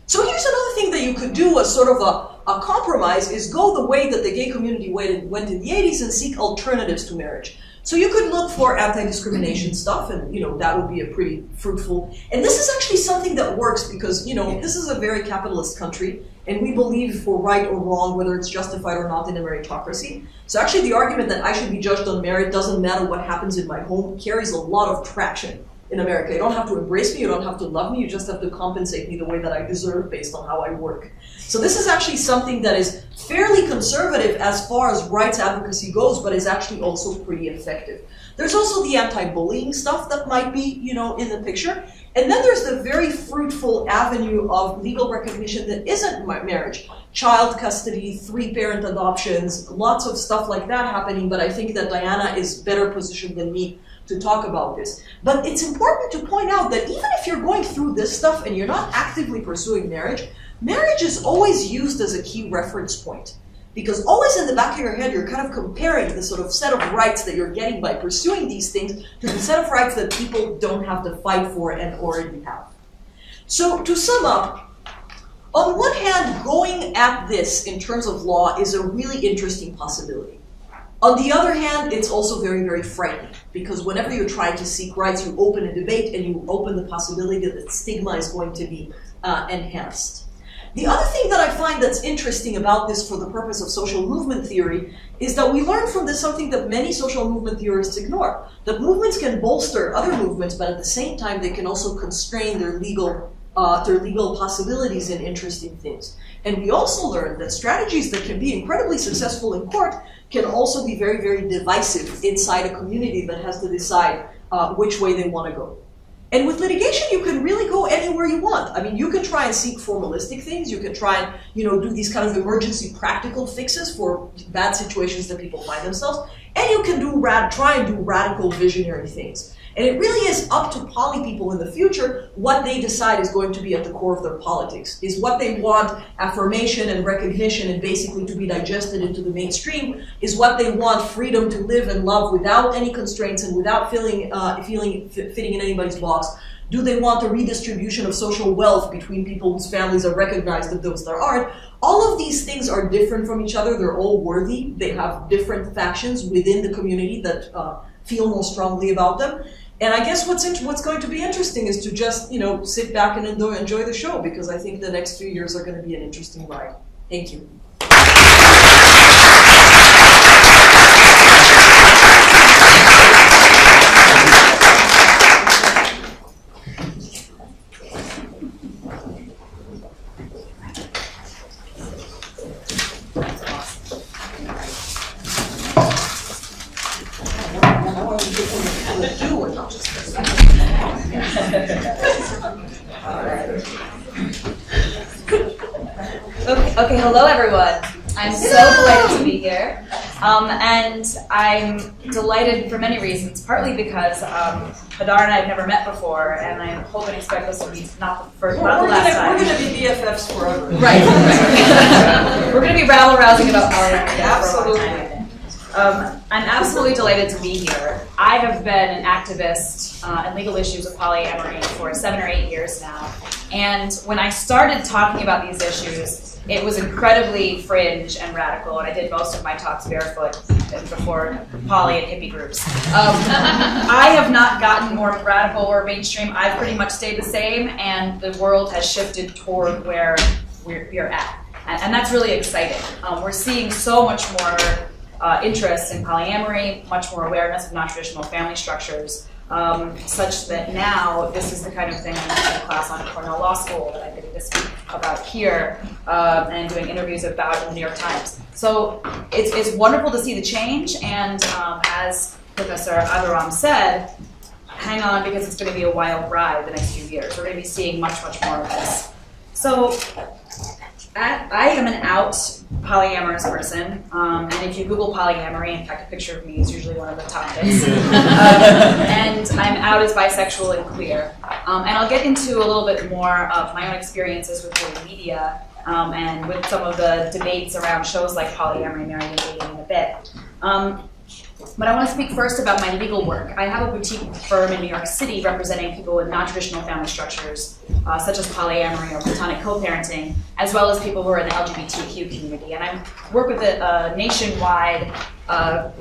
[SPEAKER 10] So here's another thing that you could do as sort of a compromise, is go the way that the gay community went in the 80s and seek alternatives to marriage. So you could look for anti-discrimination stuff, and that would be a pretty fruitful. And this is actually something that works because this is a very capitalist country, and we believe for right or wrong, whether it's justified or not, in a meritocracy. So actually, the argument that I should be judged on merit, doesn't matter what happens in my home, carries a lot of traction in America. You don't have to embrace me, you don't have to love me, you just have to compensate me the way that I deserve based on how I work. So this is actually something that is fairly conservative as far as rights advocacy goes, but is actually also pretty effective. There's also the anti-bullying stuff that might be, you know, in the picture. And then there's the very fruitful avenue of legal recognition that isn't marriage. Child custody, 3-parent adoptions, lots of stuff like that happening, but I think that Diana is better positioned than me to talk about this. But it's important to point out that even if you're going through this stuff and you're not actively pursuing marriage, marriage is always used as a key reference point. Because always in the back of your head, you're kind of comparing the sort of set of rights that you're getting by pursuing these things to the set of rights that people don't have to fight for and already have. So to sum up, on one hand, going at this in terms of law is a really interesting possibility. On the other hand, it's also very, very frightening, because whenever you're trying to seek rights, you open a debate and you open the possibility that the stigma is going to be enhanced. The other thing that I find that's interesting about this for the purpose of social movement theory is that we learn from this something that many social movement theorists ignore, that movements can bolster other movements, but at the same time they can also constrain their legal possibilities in interesting things. And we also learned that strategies that can be incredibly successful in court can also be very, very divisive inside a community that has to decide which way they want to go. And with litigation, you can really go anywhere you want. I mean, you can try and seek formalistic things. You can try and, you know, do these kind of emergency practical fixes for bad situations that people find themselves. And you can try and do radical visionary things. And it really is up to poly people in the future what they decide is going to be at the core of their politics. Is what they want affirmation and recognition and basically to be digested into the mainstream? Is what they want freedom to live and love without any constraints and without fitting in anybody's box? Do they want a redistribution of social wealth between people whose families are recognized and those that aren't? All of these things are different from each other. They're all worthy. They have different factions within the community that feel more strongly about them. And I guess what's going to be interesting is to just, you know, sit back and enjoy the show, because I think the next few years are going to be an interesting ride. Thank you.
[SPEAKER 11] Okay, hello everyone. I'm so delighted to be here. And I'm delighted for many reasons, partly because Hadar and I have never met before, and I hope and expect this will be not the last time.
[SPEAKER 10] We're going to be BFFs forever.
[SPEAKER 11] Right. We're going to be rabble-rousing about polyamory for a long time, I think. I'm absolutely delighted to be here. I have been an activist in legal issues of polyamory for 7 or 8 years now. And when I started talking about these issues, it was incredibly fringe and radical, and I did most of my talks barefoot before poly and hippie groups. I have not gotten more radical or mainstream. I've pretty much stayed the same, and the world has shifted toward where we're at. And that's really exciting. We're seeing so much more interest in polyamory, much more awareness of non-traditional family structures, such that now this is the kind of thing I'm teaching a class on at Cornell Law School that I'm getting to speak about here and doing interviews about in the New York Times. So it's wonderful to see the change, and as Professor Aviram said, hang on, because it's going to be a wild ride the next few years. We're going to be seeing much, much more of this. So I am an out polyamorous person, and if you Google polyamory, in fact, a picture of me is usually one of the top hits. And I'm out as bisexual and queer. And I'll get into a little bit more of my own experiences with gay media and with some of the debates around shows like Polyamory, Married and Dating in a bit. But I want to speak first about my legal work. I have a boutique firm in New York City representing people with non-traditional family structures, such as polyamory or platonic co-parenting, as well as people who are in the LGBTQ community. And I work with a nationwide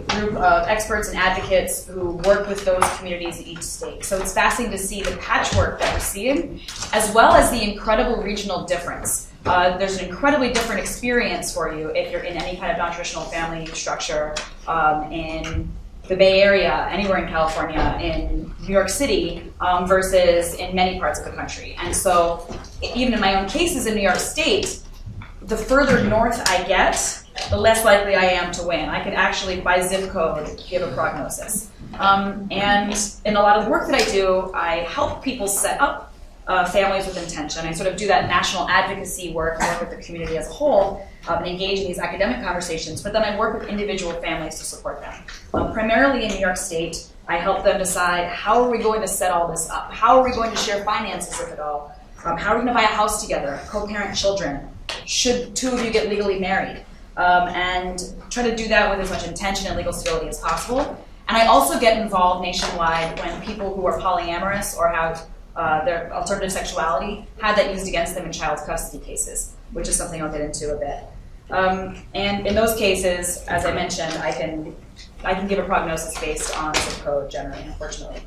[SPEAKER 11] group of experts and advocates who work with those communities in each state. So it's fascinating to see the patchwork that we're seeing, as well as the incredible regional difference. There's an incredibly different experience for you if you're in any kind of non-traditional family structure in the Bay Area, anywhere in California, in New York City, versus in many parts of the country. And so even in my own cases in New York State, the further north I get, the less likely I am to win. I can actually, by zip code, give a prognosis. And in a lot of the work that I do, I help people set up families with intention. I sort of do that national advocacy work, work with the community as a whole, and engage in these academic conversations, but then I work with individual families to support them. Primarily in New York State, I help them decide, how are we going to set all this up? How are we going to share finances, if at all? How are we going to buy a house together, co-parent children? Should two of you get legally married? And try to do that with as much intention and legal stability as possible. And I also get involved nationwide when people who are polyamorous or have their alternative sexuality have that used against them in child custody cases, which is something I'll get into a bit. And in those cases, as I mentioned, I can give a prognosis based on zip code generally, unfortunately.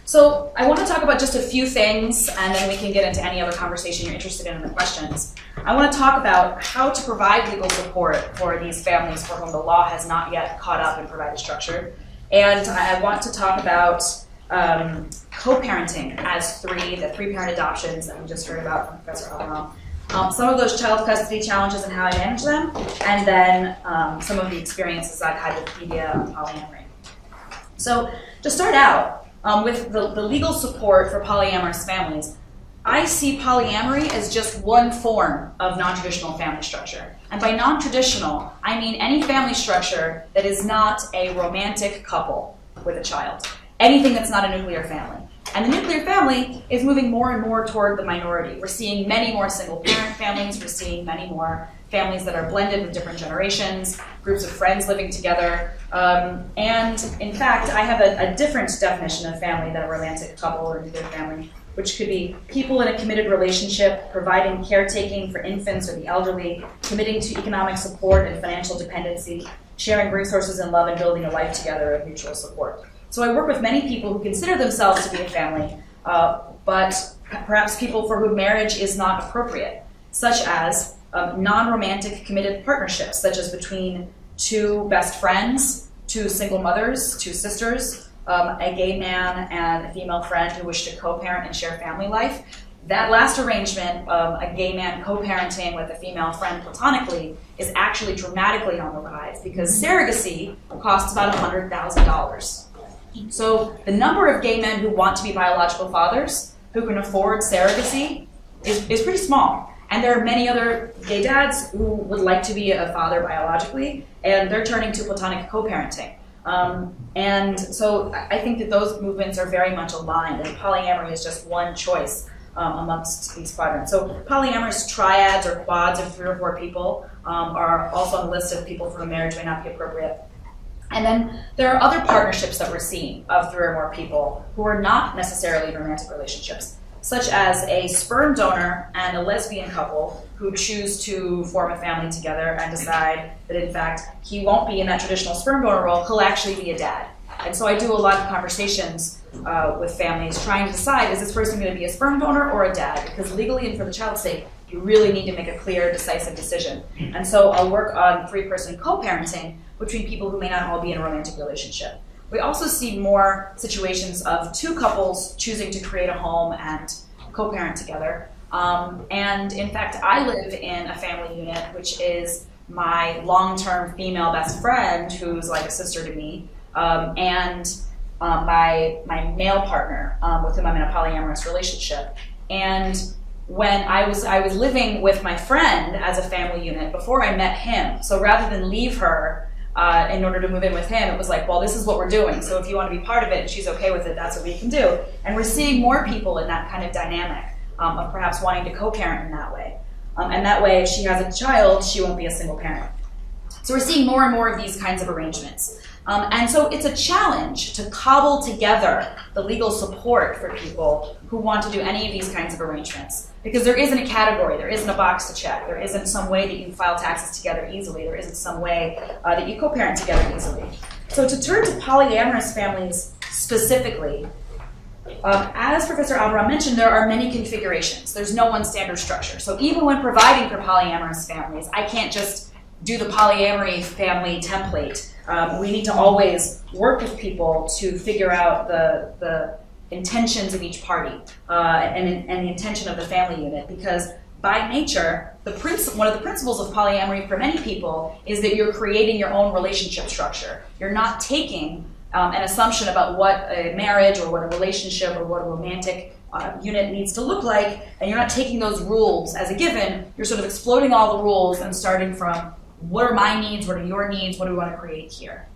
[SPEAKER 11] So I want to talk about just a few things, and then we can get into any other conversation you're interested in the questions. I want to talk about how to provide legal support for these families for whom the law has not yet caught up and provided structure. And I want to talk about co-parenting as the three-parent adoptions that we just heard about from Professor Abraham. Some of those child custody challenges and how I manage them, and then some of the experiences I've had with media and polyamory. So to start out, with the legal support for polyamorous families, I see polyamory as just one form of non-traditional family structure. And by non-traditional, I mean any family structure that is not a romantic couple with a child. Anything that's not a nuclear family. And the nuclear family is moving more and more toward the minority. We're seeing many more single-parent families. We're seeing many more families that are blended with different generations, groups of friends living together. And in fact, I have a different definition of family than a romantic couple or nuclear family, which could be people in a committed relationship, providing caretaking for infants or the elderly, committing to economic support and financial dependency, sharing resources and love, and building a life together of mutual support. So I work with many people who consider themselves to be a family, but perhaps people for whom marriage is not appropriate, such as non-romantic committed partnerships, such as between two best friends, two single mothers, two sisters, a gay man and a female friend who wish to co-parent and share family life. That last arrangement, a gay man co-parenting with a female friend platonically, is actually dramatically on the rise because surrogacy costs about $100,000. So the number of gay men who want to be biological fathers, who can afford surrogacy, is pretty small. And there are many other gay dads who would like to be a father biologically, and they're turning to platonic co-parenting. And so I think that those movements are very much aligned, and polyamory is just one choice amongst these quadrants. So polyamorous triads or quads of 3 or 4 people are also on the list of people for whom marriage may not be appropriate. And then there are other partnerships that we're seeing of 3 or more people who are not necessarily romantic relationships, such as a sperm donor and a lesbian couple who choose to form a family together and decide that in fact he won't be in that traditional sperm donor role, he'll actually be a dad. And so I do a lot of conversations with families trying to decide, is this person going to be a sperm donor or a dad? Because legally and for the child's sake, you really need to make a clear, decisive decision. And so I'll work on 3-person co-parenting between people who may not all be in a romantic relationship. We also see more situations of 2 couples choosing to create a home and co-parent together. And in fact, I live in a family unit, which is my long-term female best friend, who's like a sister to me, and my male partner, with whom I'm in a polyamorous relationship. And when I was living with my friend as a family unit before I met him, so rather than leave her in order to move in with him, it was like, well, this is what we're doing. So if you want to be part of it and she's okay with it, that's what we can do. And we're seeing more people in that kind of dynamic of perhaps wanting to co-parent in that way. And that way, if she has a child, she won't be a single parent. So we're seeing more and more of these kinds of arrangements. And so it's a challenge to cobble together the legal support for people who want to do any of these kinds of arrangements. Because there isn't a category, there isn't a box to check, there isn't some way that you file taxes together easily, there isn't some way that you co-parent together easily. So to turn to polyamorous families specifically, as Professor Alvarado mentioned, there are many configurations. There's no one standard structure. So even when providing for polyamorous families, I can't just do the polyamory family template. We need to always work with people to figure out the intentions of each party and the intention of the family unit, because by nature, one of the principles of polyamory for many people is that you're creating your own relationship structure. You're not taking an assumption about what a marriage or what a relationship or what a romantic unit needs to look like, and you're not taking those rules as a given. You're sort of exploding all the rules and starting from what are my needs, what are your needs, what do we want to create here.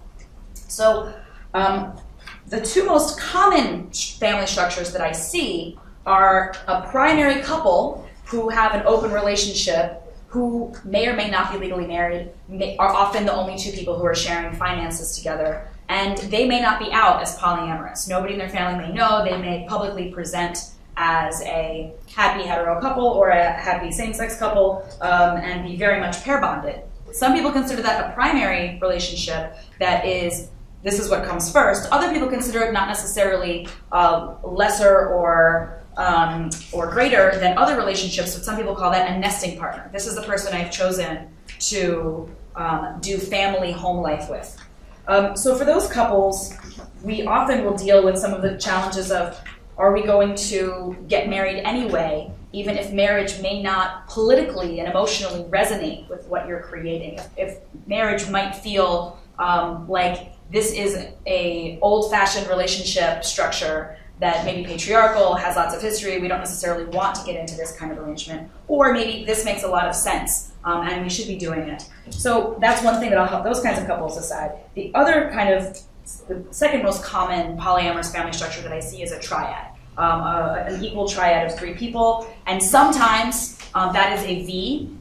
[SPEAKER 11] So the two most common family structures that I see are a primary couple who have an open relationship, who may or may not be legally married, are often the only two people who are sharing finances together, and they may not be out as polyamorous. Nobody in their family may know. They may publicly present as a happy hetero couple or a happy same-sex couple and be very much pair bonded. Some people consider that a primary relationship that is, this is what comes first. Other people consider it not necessarily lesser or greater than other relationships, but some people call that a nesting partner. This is the person I've chosen to do family home life with. So for those couples, we often will deal with some of the challenges of, are we going to get married anyway, even if marriage may not politically and emotionally resonate with what you're creating? If marriage might feel like this is a old-fashioned relationship structure that maybe patriarchal, has lots of history, we don't necessarily want to get into this kind of arrangement, or maybe this makes a lot of sense and we should be doing it. So that's one thing that I'll help those kinds of couples decide. The other kind of, the second most common polyamorous family structure that I see is a triad, an equal triad of three people, and sometimes that is a V,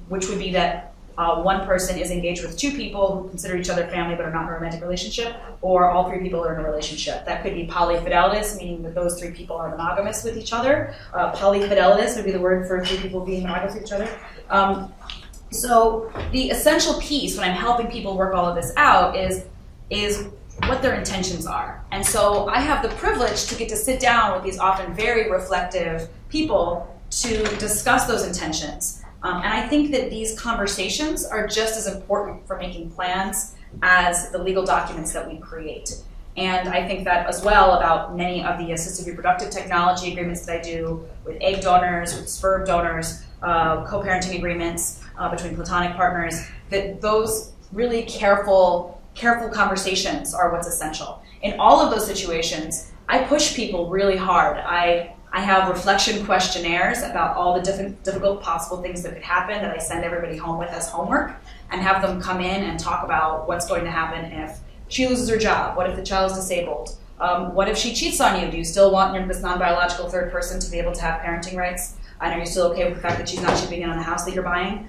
[SPEAKER 11] which would be that one person is engaged with two people who consider each other family but are not in a romantic relationship, or all three people are in a relationship. That could be polyfidelitas, meaning that those three people are monogamous with each other. Polyfidelitas would be the word for three people being monogamous with each other. So the essential piece when I'm helping people work all of this out is what their intentions are. And so I have the privilege to get to sit down with these often very reflective people to discuss those intentions. And I think that these conversations are just as important for making plans as the legal documents that we create. And I think that as well about many of the assisted reproductive technology agreements that I do with egg donors, with sperm donors, co-parenting agreements between platonic partners, that those really careful conversations are what's essential. In all of those situations, I push people really hard. I have reflection questionnaires about all the difficult possible things that could happen that I send everybody home with as homework, and have them come in and talk about what's going to happen if she loses her job. What if the child is disabled? What if she cheats on you? Do you still want this non-biological third person to be able to have parenting rights? And are you still okay with the fact that she's not chipping in on the house that you're buying?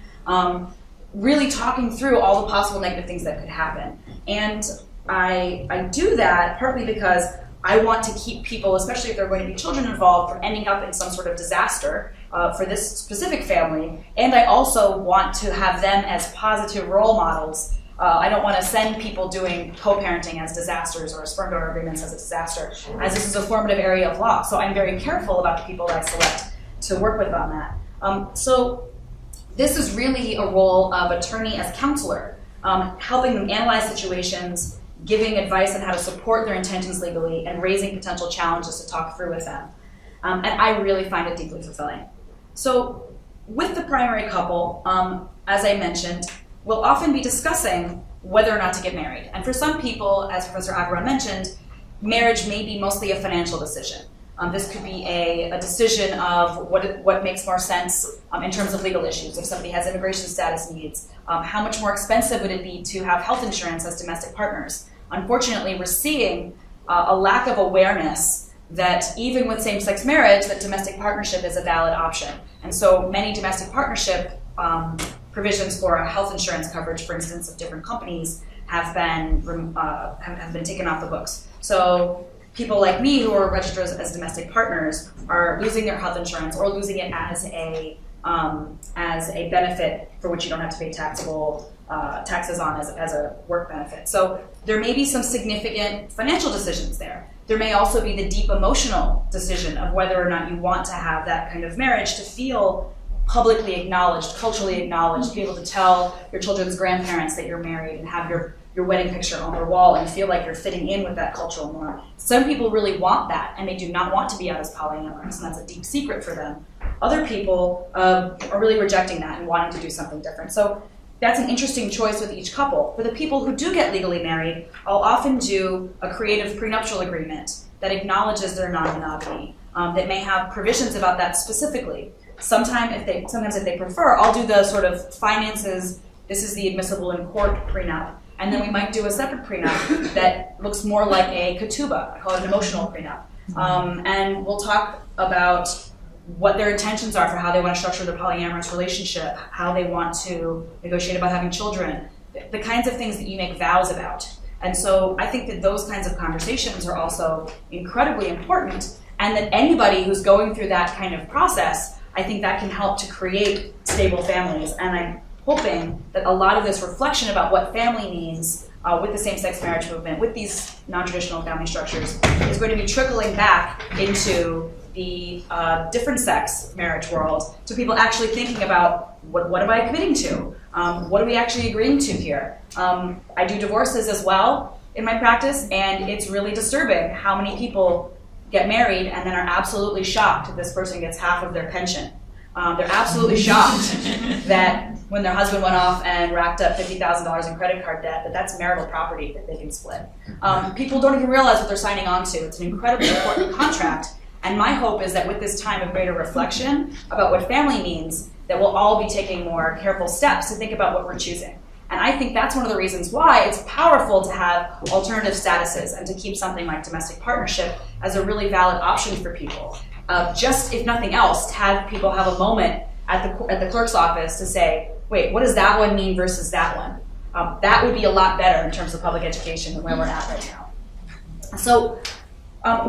[SPEAKER 11] Really talking through all the possible negative things that could happen. And I do that partly because I want to keep people, especially if there are going to be children involved, from ending up in some sort of disaster for this specific family. And I also want to have them as positive role models. I don't want to send people doing co-parenting as disasters or sperm donor agreements as a disaster, as this is a formative area of law. So I'm very careful about the people I select to work with on that. So this is really a role of attorney as counselor, helping them analyze situations, giving advice on how to support their intentions legally, and raising potential challenges to talk through with them. And I really find it deeply fulfilling. So with the primary couple, as I mentioned, we'll often be discussing whether or not to get married. And for some people, as Professor Agarwal mentioned, marriage may be mostly a financial decision. This could be a decision of what makes more sense in terms of legal issues. If somebody has immigration status needs, how much more expensive would it be to have health insurance as domestic partners? Unfortunately, we're seeing a lack of awareness that even with same-sex marriage, that domestic partnership is a valid option. And so many domestic partnership provisions for health insurance coverage, for instance, of different companies have been taken off the books. So people like me who are registered as domestic partners are losing their health insurance or losing it as a benefit for which you don't have to pay taxable taxes on as a work benefit. So there may be some significant financial decisions there. There may also be the deep emotional decision of whether or not you want to have that kind of marriage to feel publicly acknowledged, culturally acknowledged, be able to tell your children's grandparents that you're married and have your wedding picture on their wall and feel like you're fitting in with that cultural norm. Some people really want that, and they do not want to be out as polyamorous, and that's a deep secret for them. other people are really rejecting that and wanting to do something different. So that's an interesting choice with each couple. For the people who do get legally married, I'll often do a creative prenuptial agreement that acknowledges their non-monogamy, that may have provisions about that specifically. Sometimes if they prefer, I'll do the sort of finances, this is the admissible in court prenup, and then we might do a separate prenup that looks more like a ketubah. I call it an emotional prenup. And we'll talk about what their intentions are for how they want to structure their polyamorous relationship, how they want to negotiate about having children, the kinds of things that you make vows about. And so I think that those kinds of conversations are also incredibly important, and that anybody who's going through that kind of process, I think that can help to create stable families. And I'm hoping that a lot of this reflection about what family means with the same-sex marriage movement, with these non-traditional family structures, is going to be trickling back into the different sex marriage world, to people actually thinking about what am I committing to? What are we actually agreeing to here? I do divorces as well in my practice, and it's really disturbing how many people get married and then are absolutely shocked that this person gets half of their pension. They're absolutely shocked that when their husband went off and racked up $50,000 in credit card debt, that's marital property that they can split. People don't even realize what they're signing on to. It's an incredibly important contract. And my hope is that with this time of greater reflection about what family means, that we'll all be taking more careful steps to think about what we're choosing. And I think that's one of the reasons why it's powerful to have alternative statuses and to keep something like domestic partnership as a really valid option for people. Just, if nothing else, to have people have a moment at the clerk's office to say, wait, what does that one mean versus that one? That would be a lot better in terms of public education than where we're at right now. So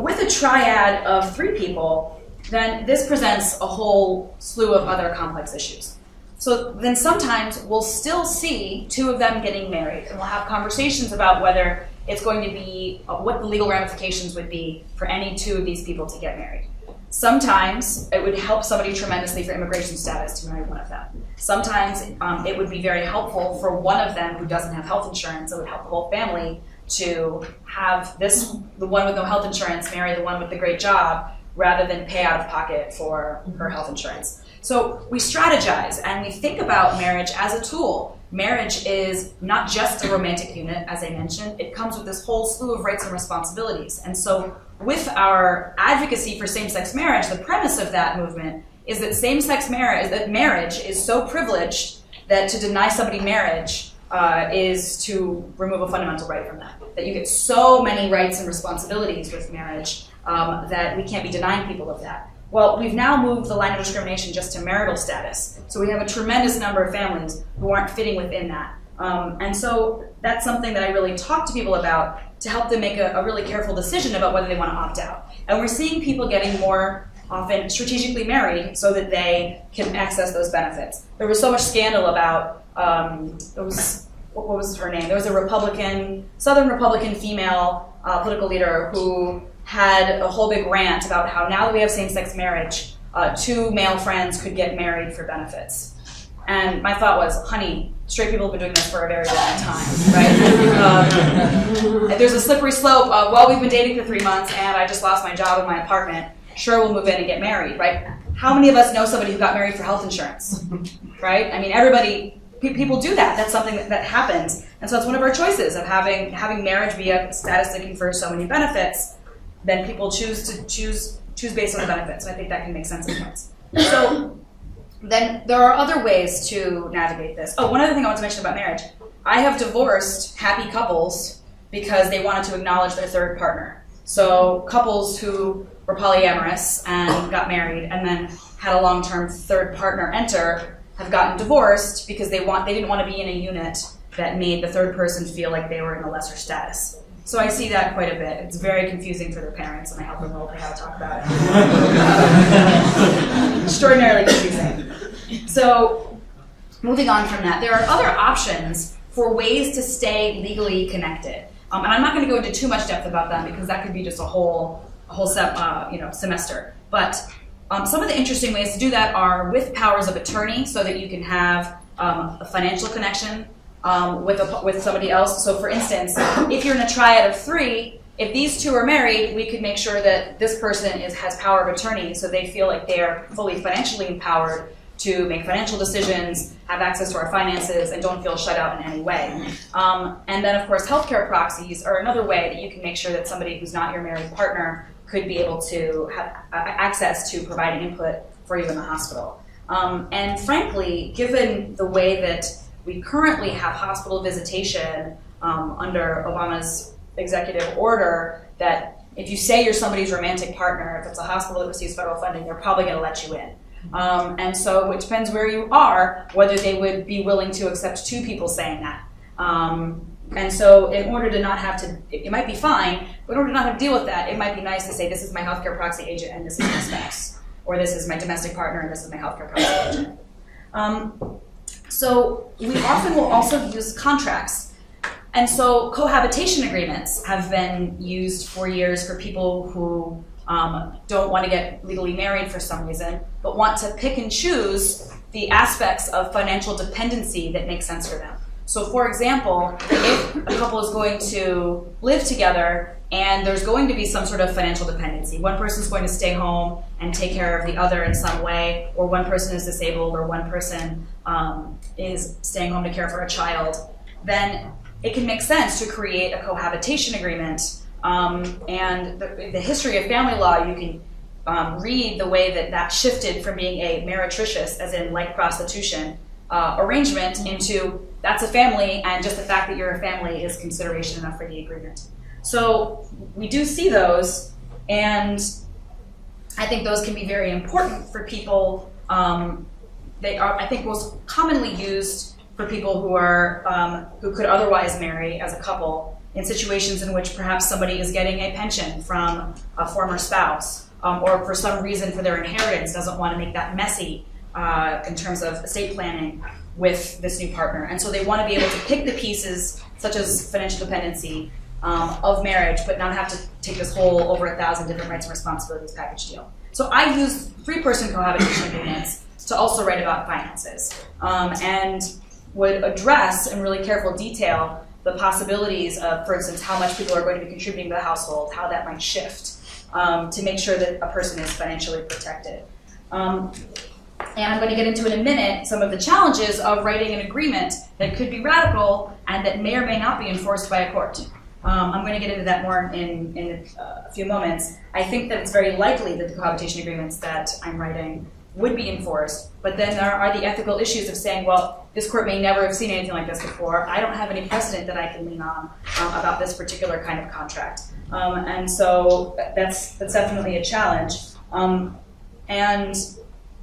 [SPEAKER 11] with a triad of 3 people, then this presents a whole slew of other complex issues. So then sometimes we'll still see 2 of them getting married, and we'll have conversations about whether it's going to be, what the legal ramifications would be for any 2 of these people to get married. Sometimes it would help somebody tremendously for immigration status to marry one of them. Sometimes it would be very helpful for one of them who doesn't have health insurance. It would help the whole family to have the one with no health insurance marry the one with the great job, rather than pay out of pocket for her health insurance. So we strategize and we think about marriage as a tool. Marriage is not just a romantic unit, as I mentioned. It comes with this whole slew of rights and responsibilities. And so with our advocacy for same-sex marriage, the premise of that movement is that same-sex marriage, that marriage is so privileged that to deny somebody marriage is to remove a fundamental right from them. That you get so many rights and responsibilities with marriage that we can't be denying people of that. Well, we've now moved the line of discrimination just to marital status. So we have a tremendous number of families who aren't fitting within that. And so that's something that I really talk to people about to help them make a really careful decision about whether they want to opt out. And we're seeing people getting more often strategically married so that they can access those benefits. There was so much scandal about, what was her name? There was a Southern Republican female political leader who had a whole big rant about how now that we have same-sex marriage, 2 male friends could get married for benefits. And my thought was, honey, straight people have been doing this for a very long time, right? There's a slippery slope of, well, we've been dating for 3 months and I just lost my job in my apartment. Sure, we'll move in and get married, right? How many of us know somebody who got married for health insurance, right? I mean, people do that. That's something that happens. And so it's one of our choices of having marriage be a status that confers so many benefits. Then people choose based on the benefits. So I think that can make sense of points. So then there are other ways to navigate this. Oh, one other thing I want to mention about marriage. I have divorced happy couples because they wanted to acknowledge their third partner. So couples who were polyamorous and got married and then had a long-term third partner enter have gotten divorced because they didn't want to be in a unit that made the third person feel like they were in a lesser status. So I see that quite a bit. It's very confusing for their parents, and I help them role play how to talk about it. Extraordinarily confusing. So moving on from that, there are other options for ways to stay legally connected. And I'm not going to go into too much depth about them because that could be just a whole semester. But some of the interesting ways to do that are with powers of attorney, so that you can have a financial connection with somebody else. So for instance, if you're in a triad of 3 if these two are married, we could make sure that this person has power of attorney, so they feel like they are fully financially empowered to make financial decisions, have access to our finances, and don't feel shut out in any way. And then, of course, healthcare proxies are another way that you can make sure that somebody who's not your married partner could be able to have access to providing input for you in the hospital. And frankly, given the way that we currently have hospital visitation under Obama's executive order, that if you say you're somebody's romantic partner, if it's a hospital that receives federal funding, they're probably going to let you in. And so it depends where you are, whether they would be willing to accept two people saying that. And so in order to not have to, it might be fine, but in order to not have to deal with that, it might be nice to say, this is my healthcare proxy agent and this is my spouse. Or this is my domestic partner and this is my healthcare proxy agent. So we often will also use contracts. And so cohabitation agreements have been used for years for people who don't want to get legally married for some reason, but want to pick and choose the aspects of financial dependency that make sense for them. So for example, if a couple is going to live together and there's going to be some sort of financial dependency, one person's going to stay home and take care of the other in some way, or one person is disabled, or one person is staying home to care for a child, then it can make sense to create a cohabitation agreement. And the history of family law, you can read the way that that shifted from being a meretricious, as in like prostitution, arrangement into that's a family, and just the fact that you're a family is consideration enough for the agreement. So we do see those, and I think those can be very important for people. They are, I think, most commonly used for people who are who could otherwise marry as a couple in situations in which perhaps somebody is getting a pension from a former spouse, or for some reason for their inheritance doesn't want to make that messy in terms of estate planning with this new partner. And so they want to be able to pick the pieces, such as financial dependency, of marriage, but not have to take this whole over 1,000 different rights and responsibilities package deal. So I use three-person cohabitation agreements to also write about finances, and would address in really careful detail the possibilities of, for instance, how much people are going to be contributing to the household, how that might shift, to make sure that a person is financially protected. And I'm going to get into in a minute some of the challenges of writing an agreement that could be radical and that may or may not be enforced by a court. I'm going to get into that more in a few moments. I think that it's very likely that the cohabitation agreements that I'm writing would be enforced, but then there are the ethical issues of saying, well, this court may never have seen anything like this before. I don't have any precedent that I can lean on about this particular kind of contract. And so that's definitely a challenge. And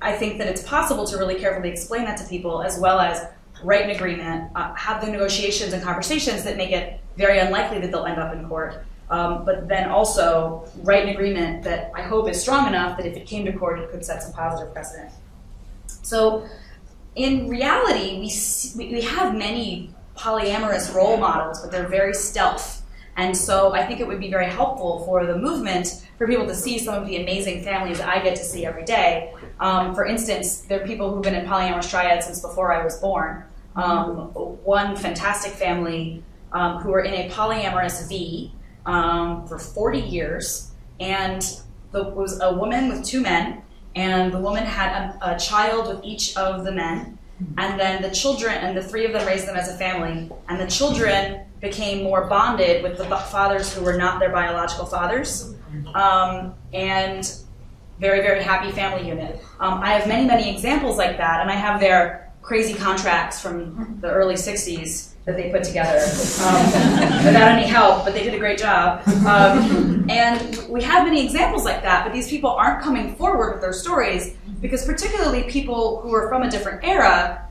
[SPEAKER 11] I think that it's possible to really carefully explain that to people, as well as write an agreement, have the negotiations and conversations that make it very unlikely that they'll end up in court, but then also write an agreement that I hope is strong enough that if it came to court, it could set some positive precedent. So in reality, we have many polyamorous role models, but they're very stealth. And so I think it would be very helpful for the movement for people to see some of the amazing families I get to see every day. For instance, there are people who've been in polyamorous triads since before I was born. One fantastic family who were in a polyamorous V for 40 years, and it was a woman with two men, and the woman had a child with each of the men, and then the children, and the three of them raised them as a family, and the children became more bonded with the fathers who were not their biological fathers, and very, very happy family unit. I have many, many examples like that, and I have their crazy contracts from the early 60s that they put together without any help, but they did a great job. And we have many examples like that, but these people aren't coming forward with their stories because particularly people who are from a different era,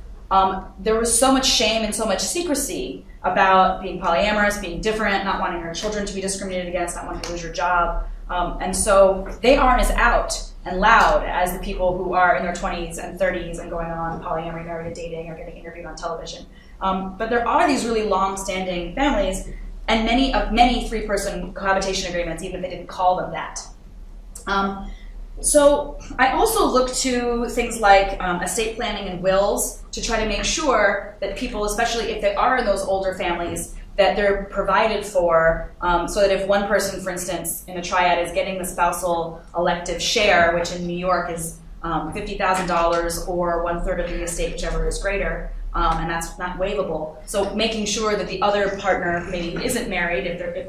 [SPEAKER 11] there was so much shame and so much secrecy about being polyamorous, being different, not wanting your children to be discriminated against, not wanting to lose your job. And so they aren't as out and loud as the people who are in their 20s and 30s and going on polyamory, married, and dating, or getting interviewed on television. But there are these really long-standing families, and many three-person cohabitation agreements, even if they didn't call them that. So I also look to things like estate planning and wills to try to make sure that people, especially if they are in those older families, that they're provided for, so that if one person, for instance, in a triad is getting the spousal elective share, which in New York is $50,000 or 1/3 of the estate, whichever is greater, and that's not waivable. So making sure that the other partner maybe isn't married, if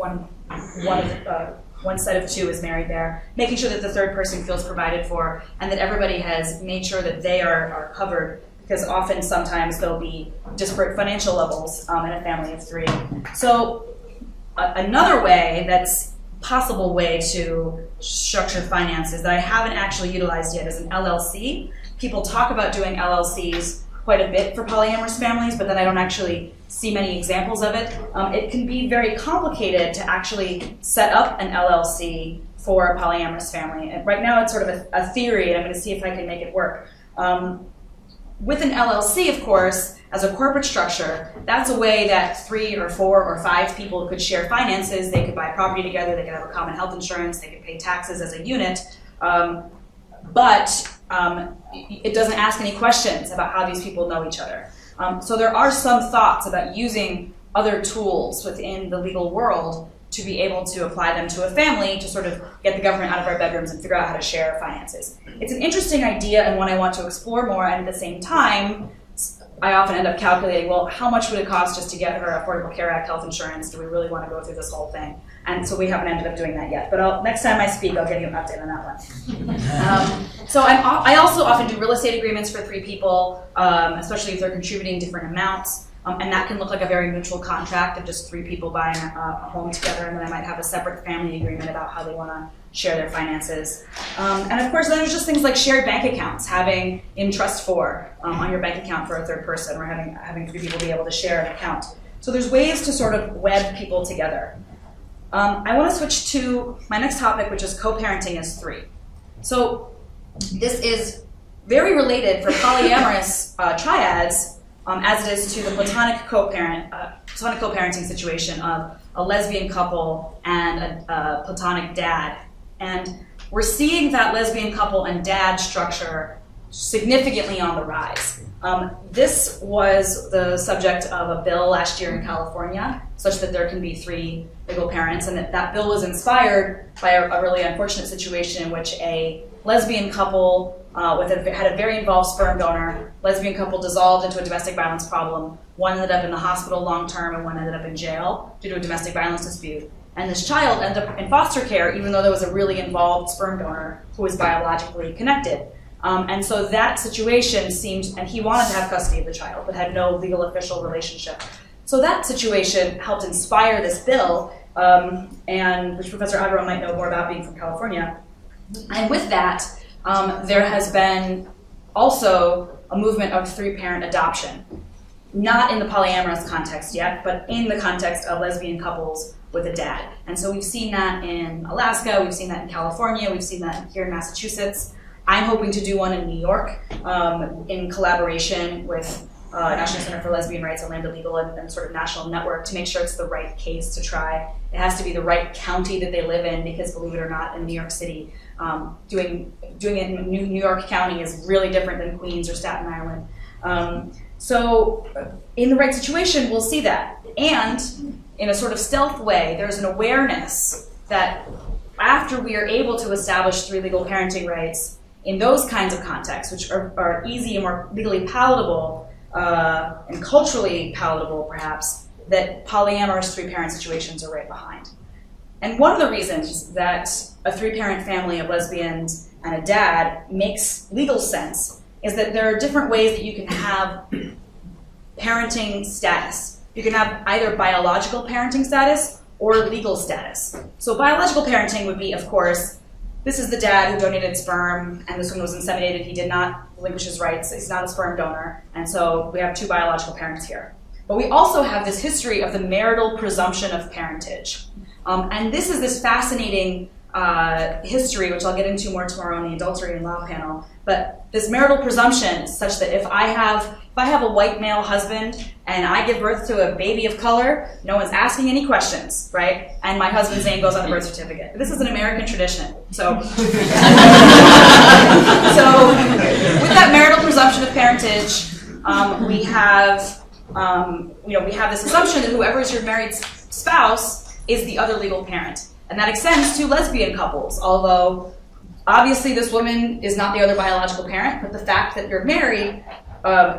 [SPEAKER 11] one set of two is married there, making sure that the third person feels provided for, and that everybody has made sure that they are covered, because often sometimes there'll be disparate financial levels in a family of three. So another way that's possible way to structure finances that I haven't actually utilized yet is an LLC. People talk about doing LLCs quite a bit for polyamorous families, but then I don't actually see many examples of it. It can be very complicated to actually set up an LLC for a polyamorous family. And right now it's sort of a theory, and I'm going to see if I can make it work. With an LLC, of course, as a corporate structure, that's a way that 3 or 4 or 5 people could share finances. They could buy property together, they could have a common health insurance, they could pay taxes as a unit, but it doesn't ask any questions about how these people know each other. So there are some thoughts about using other tools within the legal world to be able to apply them to a family to sort of get the government out of our bedrooms and figure out how to share finances. It's an interesting idea and one I want to explore more, and at the same time, I often end up calculating, well, how much would it cost just to get her Affordable Care Act health insurance? Do we really want to go through this whole thing? And so we haven't ended up doing that yet. But next time I speak, I'll give you an update on that one. So I also often do real estate agreements for 3 people, especially if they're contributing different amounts. And that can look like a very neutral contract of just 3 people buying a home together, and then I might have a separate family agreement about how they want to share their finances. And of course, then there's just things like shared bank accounts, having in trust for on your bank account for a third person, or having 3 people be able to share an account. So there's ways to sort of web people together. I want to switch to my next topic, which is co-parenting as 3. So this is very related for polyamorous triads, as it is to the platonic co-parenting situation of a lesbian couple and a platonic dad. And we're seeing that lesbian couple and dad structure significantly on the rise. This was the subject of a bill last year in California, such that there can be 3 legal parents, and that bill was inspired by a really unfortunate situation in which a lesbian couple had a very involved sperm donor. Lesbian couple dissolved into a domestic violence problem. One ended up in the hospital long term, and one ended up in jail due to a domestic violence dispute. And this child ended up in foster care, even though there was a really involved sperm donor who was biologically connected. And so that situation seemed, and he wanted to have custody of the child, but had no legal official relationship. So that situation helped inspire this bill, and which Professor Agarwal might know more about, being from California. And with that, there has been also a movement of 3-parent adoption, not in the polyamorous context yet, but in the context of lesbian couples with a dad. And so we've seen that in Alaska, we've seen that in California, we've seen that here in Massachusetts. I'm hoping to do one in New York in collaboration with National Center for Lesbian Rights and Lambda Legal and sort of national network to make sure it's the right case to try. It has to be the right county that they live in, because believe it or not, in New York City, doing it in New York County is really different than Queens or Staten Island. So in the right situation, we'll see that. And in a sort of stealth way, there's an awareness that after we are able to establish 3 legal parenting rights in those kinds of contexts, which are easy and more legally palatable and culturally palatable, perhaps, that polyamorous 3-parent situations are right behind. And one of the reasons that a 3-parent family of lesbians and a dad makes legal sense is that there are different ways that you can have parenting status. You can have either biological parenting status or legal status. So biological parenting would be, of course, this is the dad who donated sperm, and this one was inseminated. He did not relinquish his rights. He's not a sperm donor, and so we have 2 biological parents here. But we also have this history of the marital presumption of parentage. And this is this fascinating history, which I'll get into more tomorrow on the adultery and law panel. But this marital presumption is such that if I have a white male husband and I give birth to a baby of color, no one's asking any questions, right? And my husband's name goes on the birth certificate. This is an American tradition. So, so with that marital presumption of parentage, we have we have this assumption that whoever is your married spouse is the other legal parent. And that extends to lesbian couples, although obviously this woman is not the other biological parent, but the fact that you're married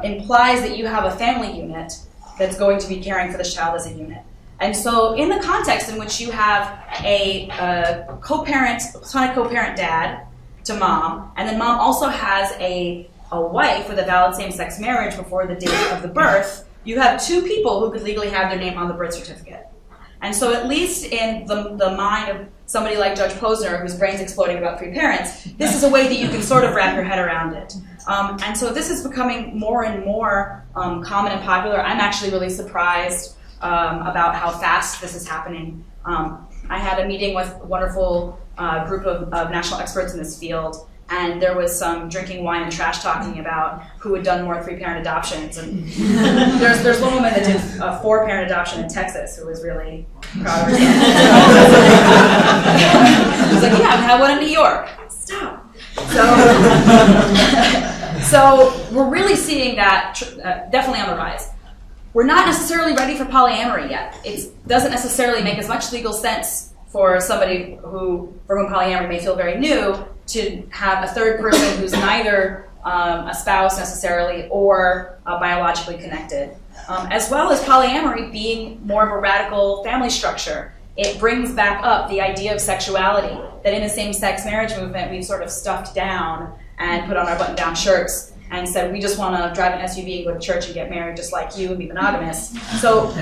[SPEAKER 11] implies that you have a family unit that's going to be caring for this child as a unit. And so in the context in which you have a platonic co-parent dad to mom, and then mom also has a wife with a valid same-sex marriage before the date of the birth, you have two people who could legally have their name on the birth certificate. And so at least in the mind of somebody like Judge Posner, whose brain's exploding about three parents, this is a way that you can sort of wrap your head around it. And so this is becoming more and more common and popular. I'm actually really surprised about how fast this is happening. I had a meeting with a wonderful group of national experts in this field, and there was some drinking wine and trash talking about who had done more three-parent adoptions. And there's one woman that did a four-parent adoption in Texas who was really proud of herself. She was like, yeah, I've had one in New York. Stop. So we're really seeing that definitely on the rise. We're not necessarily ready for polyamory yet. It doesn't necessarily make as much legal sense for somebody for whom polyamory may feel very new to have a third person who's neither a spouse necessarily or biologically connected. As well as polyamory being more of a radical family structure. It brings back up the idea of sexuality that in the same-sex marriage movement we've sort of stuffed down and put on our button-down shirts and said we just want to drive an SUV and go to church and get married just like you and be monogamous. So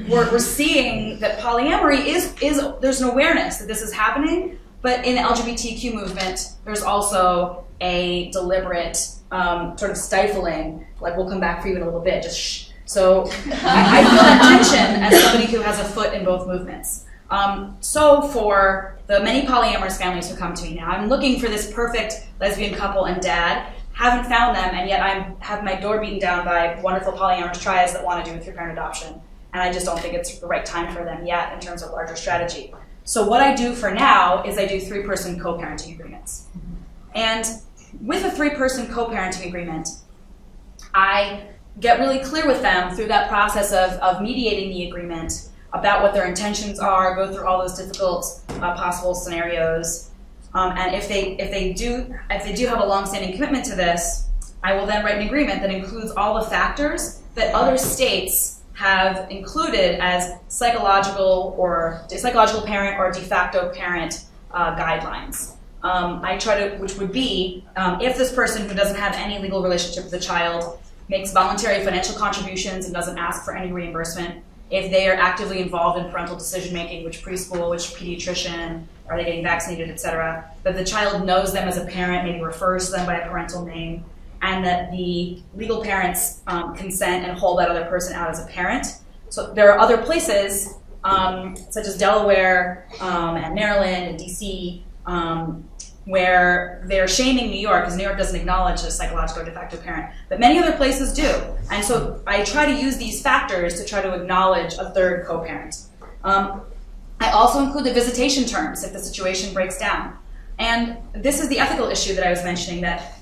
[SPEAKER 11] we're seeing that polyamory is there's an awareness that this is happening, but in the LGBTQ movement there's also a deliberate sort of stifling, like we'll come back for you in a little bit, just shh. So I feel that tension as somebody who has a foot in both movements. So for the many polyamorous families who come to me now, I'm looking for this perfect lesbian couple and dad. Haven't found them, and yet I have my door beaten down by wonderful polyamorous triads that want to do a three-parent adoption. And I just don't think it's the right time for them yet in terms of larger strategy. So what I do for now is I do three-person co-parenting agreements. And with a three-person co-parenting agreement, I get really clear with them through that process of mediating the agreement about what their intentions are, go through all those difficult possible scenarios. And if they do have a long-standing commitment to this, I will then write an agreement that includes all the factors that other states have included as psychological parent or de facto parent guidelines. I try to, which would be, if this person who doesn't have any legal relationship with the child makes voluntary financial contributions and doesn't ask for any reimbursement, if they are actively involved in parental decision-making, which preschool, which pediatrician, are they getting vaccinated, etc., that the child knows them as a parent, maybe refers to them by a parental name, and that the legal parents consent and hold that other person out as a parent. So there are other places, such as Delaware and Maryland and DC, where they're shaming New York, because New York doesn't acknowledge a psychological de facto parent, but many other places do. And so I try to use these factors to try to acknowledge a third co-parent. I also include the visitation terms if the situation breaks down. And this is the ethical issue that I was mentioning, that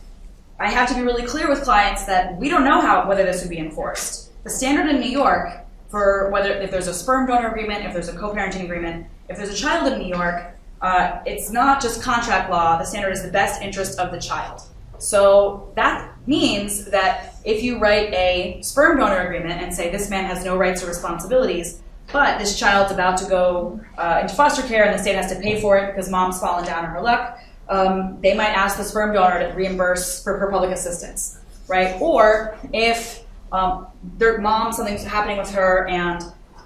[SPEAKER 11] I have to be really clear with clients that we don't know whether this would be enforced. The standard in New York for if there's a sperm donor agreement, if there's a co-parenting agreement, if there's a child in New York, it's not just contract law. The standard is the best interest of the child. So that means that if you write a sperm donor agreement and say this man has no rights or responsibilities, but this child's about to go into foster care and the state has to pay for it because mom's fallen down on her luck, they might ask the sperm donor to reimburse for her public assistance, right? Or if something's happening with her and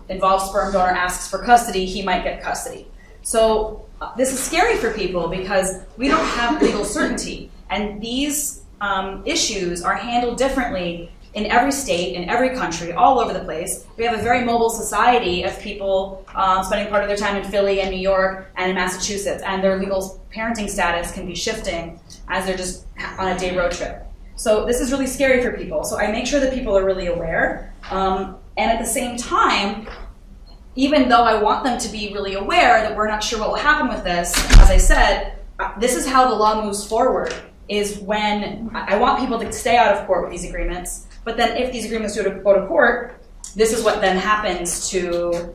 [SPEAKER 11] involved sperm donor asks for custody, he might get custody. So this is scary for people because we don't have legal certainty, and these issues are handled differently in every state, in every country, all over the place. We have a very mobile society of people spending part of their time in Philly and New York and in Massachusetts, and their legal parenting status can be shifting as they're just on a day road trip. So this is really scary for people. So I make sure that people are really aware, and at the same time, even though I want them to be really aware that we're not sure what will happen with this, as I said, this is how the law moves forward, is when I want people to stay out of court with these agreements, But then if these agreements go to court, this is what then happens to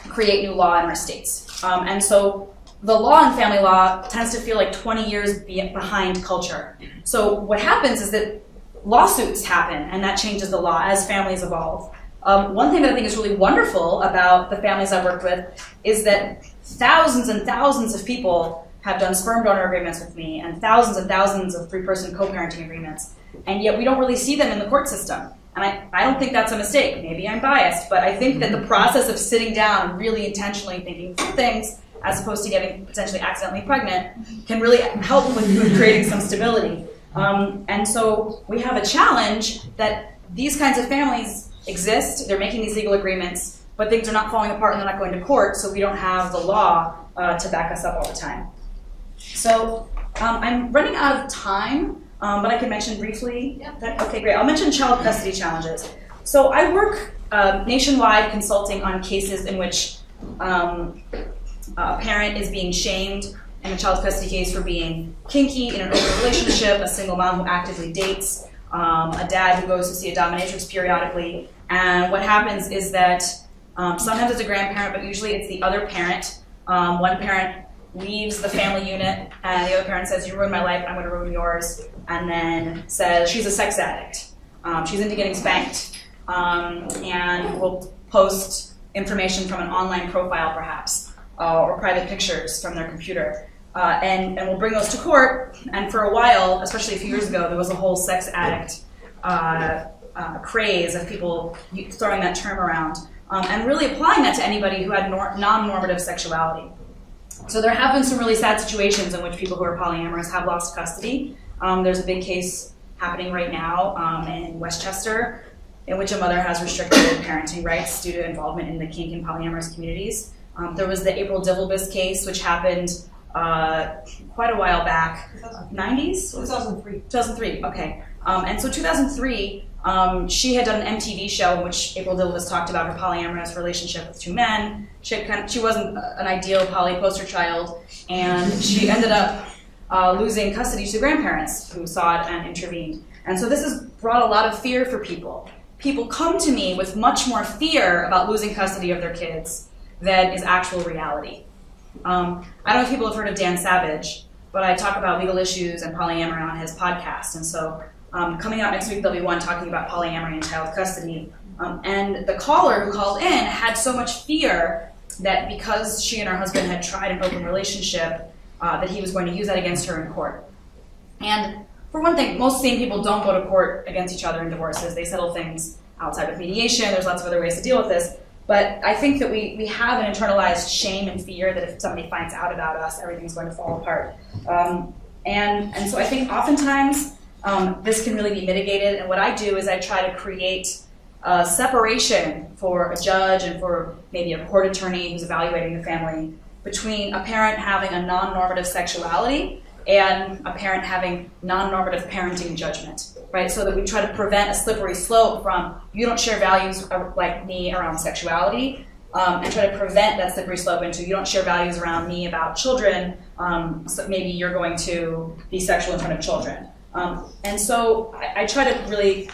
[SPEAKER 11] create new law in our states. And so the law in family law tends to feel like 20 years behind culture. So what happens is that lawsuits happen, and that changes the law as families evolve. One thing that I think is really wonderful about the families I've worked with is that thousands and thousands of people have done sperm donor agreements with me and thousands of three-person co-parenting agreements, and yet we don't really see them in the court system. And I don't think that's a mistake. Maybe I'm biased, but I think that the process of sitting down and really intentionally thinking through things, as opposed to getting potentially accidentally pregnant, can really help with creating some stability. And so we have a challenge that these kinds of families exist, they're making these legal agreements, but things are not falling apart and they're not going to court, so we don't have the law to back us up all the time. So I'm running out of time, but I can mention briefly. Okay, great. I'll mention child custody challenges. So I work nationwide consulting on cases in which a parent is being shamed in a child custody case for being kinky in an open relationship, a single mom who actively dates, a dad who goes to see a dominatrix periodically. And what happens is that sometimes it's a grandparent, but usually it's the other parent. One parent leaves the family unit, and the other parent says, "You ruined my life, I'm going to ruin yours," and then says she's a sex addict. She's into getting spanked, and will post information from an online profile, perhaps, or private pictures from their computer. And we'll bring those to court, and for a while, especially a few years ago, there was a whole sex addict craze of people throwing that term around, and really applying that to anybody who had non-normative sexuality. So there have been some really sad situations in which people who are polyamorous have lost custody. There's a big case happening right now in Westchester, in which a mother has restricted parenting rights due to involvement in the kink and polyamorous communities. There was the April Divelbus case, which happened quite a while back. 90s?
[SPEAKER 10] 2003.
[SPEAKER 11] 2003, okay. And so 2003, she had done an MTV show in which April Divelbus talked about her polyamorous relationship with two men. She wasn't an ideal poly poster child, and she ended up losing custody to grandparents who saw it and intervened. And so this has brought a lot of fear for people. People come to me with much more fear about losing custody of their kids than is actual reality. I don't know if people have heard of Dan Savage, but I talk about legal issues and polyamory on his podcast. And so coming out next week, there'll be one talking about polyamory and child custody. And the caller who called in had so much fear that because she and her husband had tried an open relationship, that he was going to use that against her in court. And for one thing, most sane people don't go to court against each other in divorces. They settle things outside of mediation. There's lots of other ways to deal with this. But I think that we have an internalized shame and fear that if somebody finds out about us, everything's going to fall apart. And so I think oftentimes this can really be mitigated. And what I do is I try to create a separation for a judge and for maybe a court attorney who's evaluating the family between a parent having a non-normative sexuality and a parent having non-normative parenting judgment, right? So that we try to prevent a slippery slope from, you don't share values like me around sexuality, and try to prevent that slippery slope into, you don't share values around me about children, so maybe you're going to be sexual in front of children. And so I try to really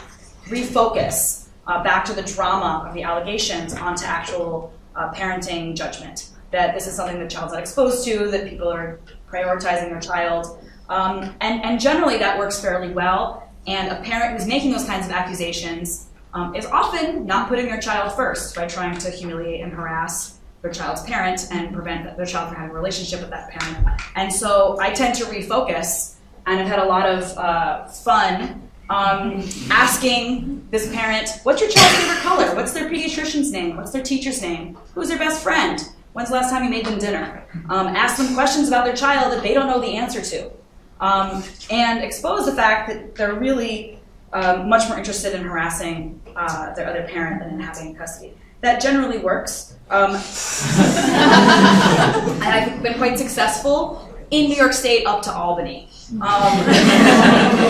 [SPEAKER 11] refocus back to the drama of the allegations onto actual parenting judgment, that this is something the child's not exposed to, that people are prioritizing their child. And generally that works fairly well. And a parent who's making those kinds of accusations is often not putting their child first by trying to humiliate and harass their child's parent and prevent their child from having a relationship with that parent. And so I tend to refocus, and I've had a lot of fun asking this parent, what's your child's favorite color? What's their pediatrician's name? What's their teacher's name? Who's their best friend? When's the last time you made them dinner? Ask them questions about their child that they don't know the answer to. And expose the fact that they're really much more interested in harassing their other parent than in having custody. That generally works. And I've been quite successful in New York State up to Albany.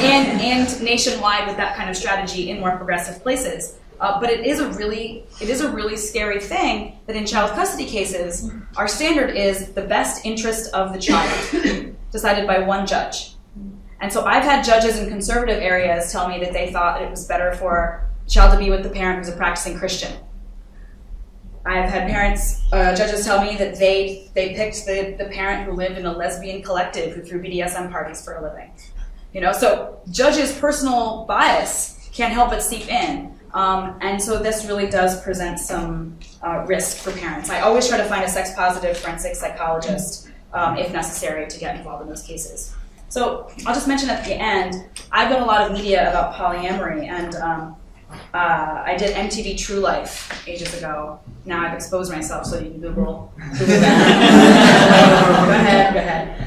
[SPEAKER 11] And nationwide with that kind of strategy in more progressive places. But it is a really scary thing that in child custody cases, our standard is the best interest of the child, decided by one judge. And so I've had judges in conservative areas tell me that they thought it was better for a child to be with the parent who's a practicing Christian. I've had judges tell me that they picked the parent who lived in a lesbian collective who threw BDSM parties for a living. So judges' personal bias can't help but seep in. And so this really does present some risk for parents. I always try to find a sex-positive forensic psychologist, if necessary, to get involved in those cases. So I'll just mention at the end, I've done a lot of media about polyamory, and I did MTV True Life ages ago. Now I've exposed myself, so you can Google that. Go ahead.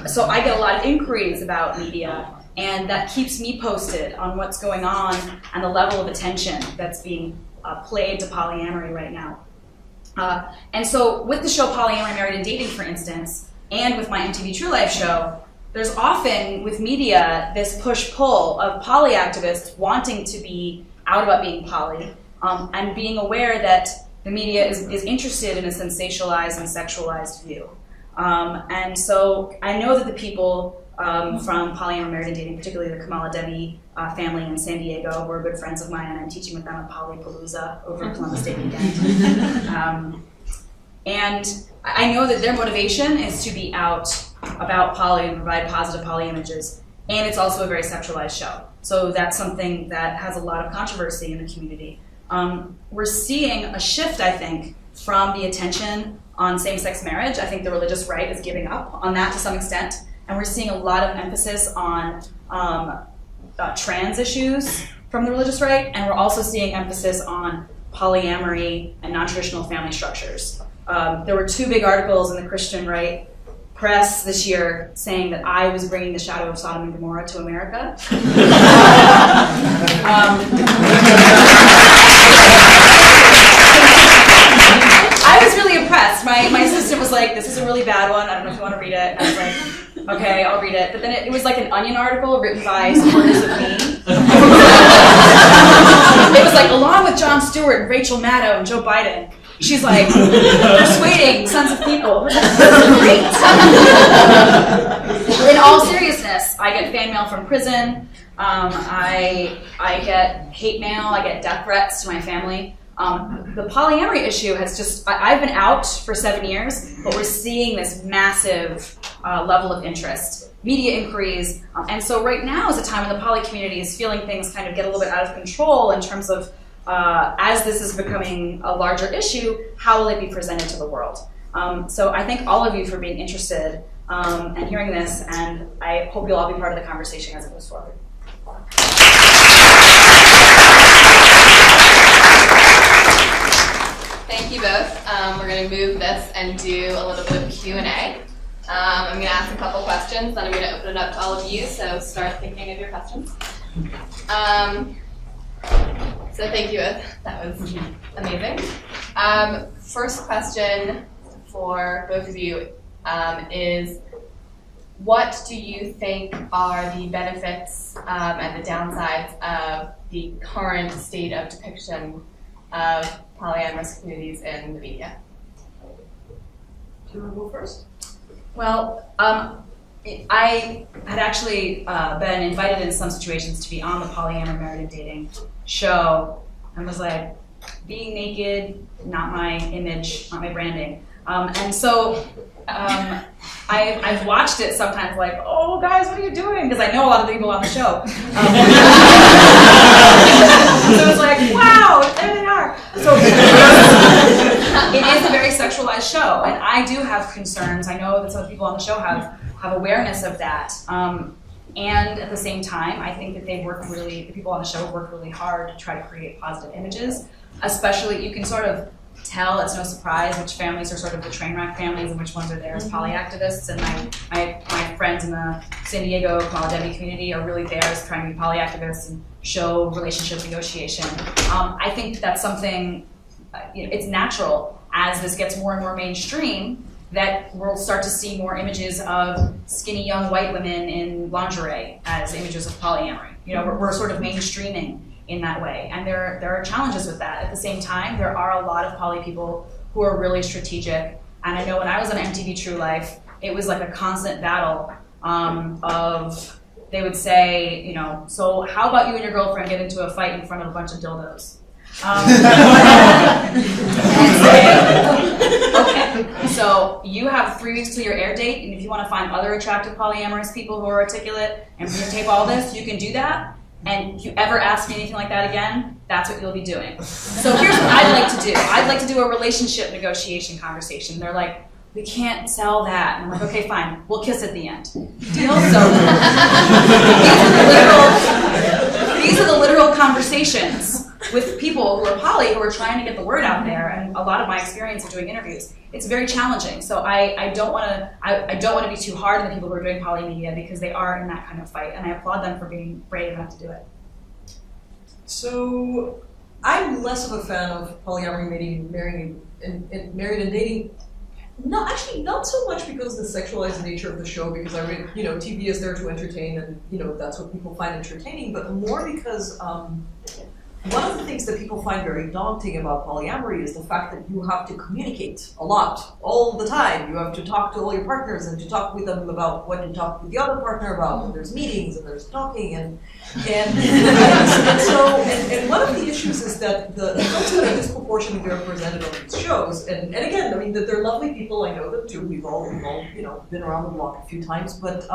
[SPEAKER 11] So I get a lot of inquiries about media, and that keeps me posted on what's going on and the level of attention that's being played to polyamory right now. And so with the show Polyamory, Married, and Dating, for instance, and with my MTV True Life show, there's often, with media, this push-pull of poly activists wanting to be out about being poly, and being aware that the media is interested in a sensationalized and sexualized view. And so I know that the people from Polyamory, Married, and Dating, particularly the Kamala Devi family in San Diego, who are good friends of mine, and I'm teaching with them at Polypalooza over at Columbus Day weekend. And I know that their motivation is to be out about poly and provide positive poly images, and it's also a very sexualized show. So that's something that has a lot of controversy in the community. We're seeing a shift, I think, from the attention on same-sex marriage. I think the religious right is giving up on that to some extent, and we're seeing a lot of emphasis on trans issues from the religious right, and we're also seeing emphasis on polyamory and non-traditional family structures. There were 2 big articles in the Christian right press this year saying that I was bringing the shadow of Sodom and Gomorrah to America. I was really impressed. My assistant was like, "This is a really bad one. I don't know if you want to read it." And I was like, "Okay, I'll read it." But then it was like an Onion article written by supporters of me. It was like, along with Jon Stewart and Rachel Maddow and Joe Biden, she's like persuading sons of people. Great. In all seriousness, I get fan mail from prison. I get hate mail. I get death threats to my family. The polyamory issue has just, I've been out for 7 years, but we're seeing this massive level of interest, media inquiries, and so right now is a time when the poly community is feeling things kind of get a little bit out of control in terms of, as this is becoming a larger issue, how will it be presented to the world? So I thank all of you for being interested and hearing this, and I hope you'll all be part of the conversation as it moves forward.
[SPEAKER 1] Thank you both. We're going to move this and do a little bit of Q&A. I'm going to ask a couple questions, then I'm going to open it up to all of you, so start thinking of your questions. So thank you both. That was amazing. First question for both of you is, what do you think are the benefits and the downsides of the current state of depiction of polyamorous communities in the media? Do you want to go first?
[SPEAKER 11] Well, I had actually been invited in some situations to be on the Polyamory, Married, and Dating show, and was like, being naked, not my image, not my branding. And so I've watched it sometimes like, oh guys, what are you doing? Because I know a lot of the people on the show. So it's like, wow, there they are. So it is a very sexualized show, and I do have concerns. I know that some people on the show have awareness of that. And at the same time, I think that the people on the show work really hard to try to create positive images. Especially, you can sort of tell, it's no surprise, which families are sort of the train wreck families and which ones are there as poly activists. And my friends in the San Diego Kamala Devi community are really there as trying to be poly activists and show relationship negotiation. I think that's something, it's natural as this gets more and more mainstream that we'll start to see more images of skinny young white women in lingerie as images of polyamory. We're sort of mainstreaming in that way, and there are challenges with that. At the same time, there are a lot of poly people who are really strategic, and I know when I was on MTV True Life,
[SPEAKER 2] it was like a constant battle of, they would say, you know, so how about you and your girlfriend get into a fight in front of a bunch of dildos? And say, okay, so you have 3 weeks till your air date, and if you want to find other attractive polyamorous people who are articulate and tape all this, you can do that. And if you ever ask me anything like that again, that's what you'll be doing. So here's what I'd like to do. I'd like to do a relationship negotiation conversation. They're like, we can't sell that. And I'm like, okay, fine, we'll kiss at the end. Deal? So these are the literal conversations with people who are poly, who are trying to get the word out there. And a lot of my experience of doing interviews, it's very challenging. So I don't want to be too hard on the people who are doing poly media, because they are in that kind of fight, and I applaud them for being brave enough to do it.
[SPEAKER 10] So I'm less of a fan of polyamory, marrying and married and dating. No, actually, not so much because of the sexualized nature of the show, because I read, you know, TV is there to entertain, and, you know, that's what people find entertaining, but more because one of the things that people find very daunting about polyamory is the fact that you have to communicate a lot, all the time. You have to talk to all your partners and to talk with them about what you talk with the other partner about, and there's meetings and there's talking and one of the issues is that the folks that are disproportionately represented on these shows, and again, I mean, that they're lovely people, I know them too, we've all you know, been around the block a few times, but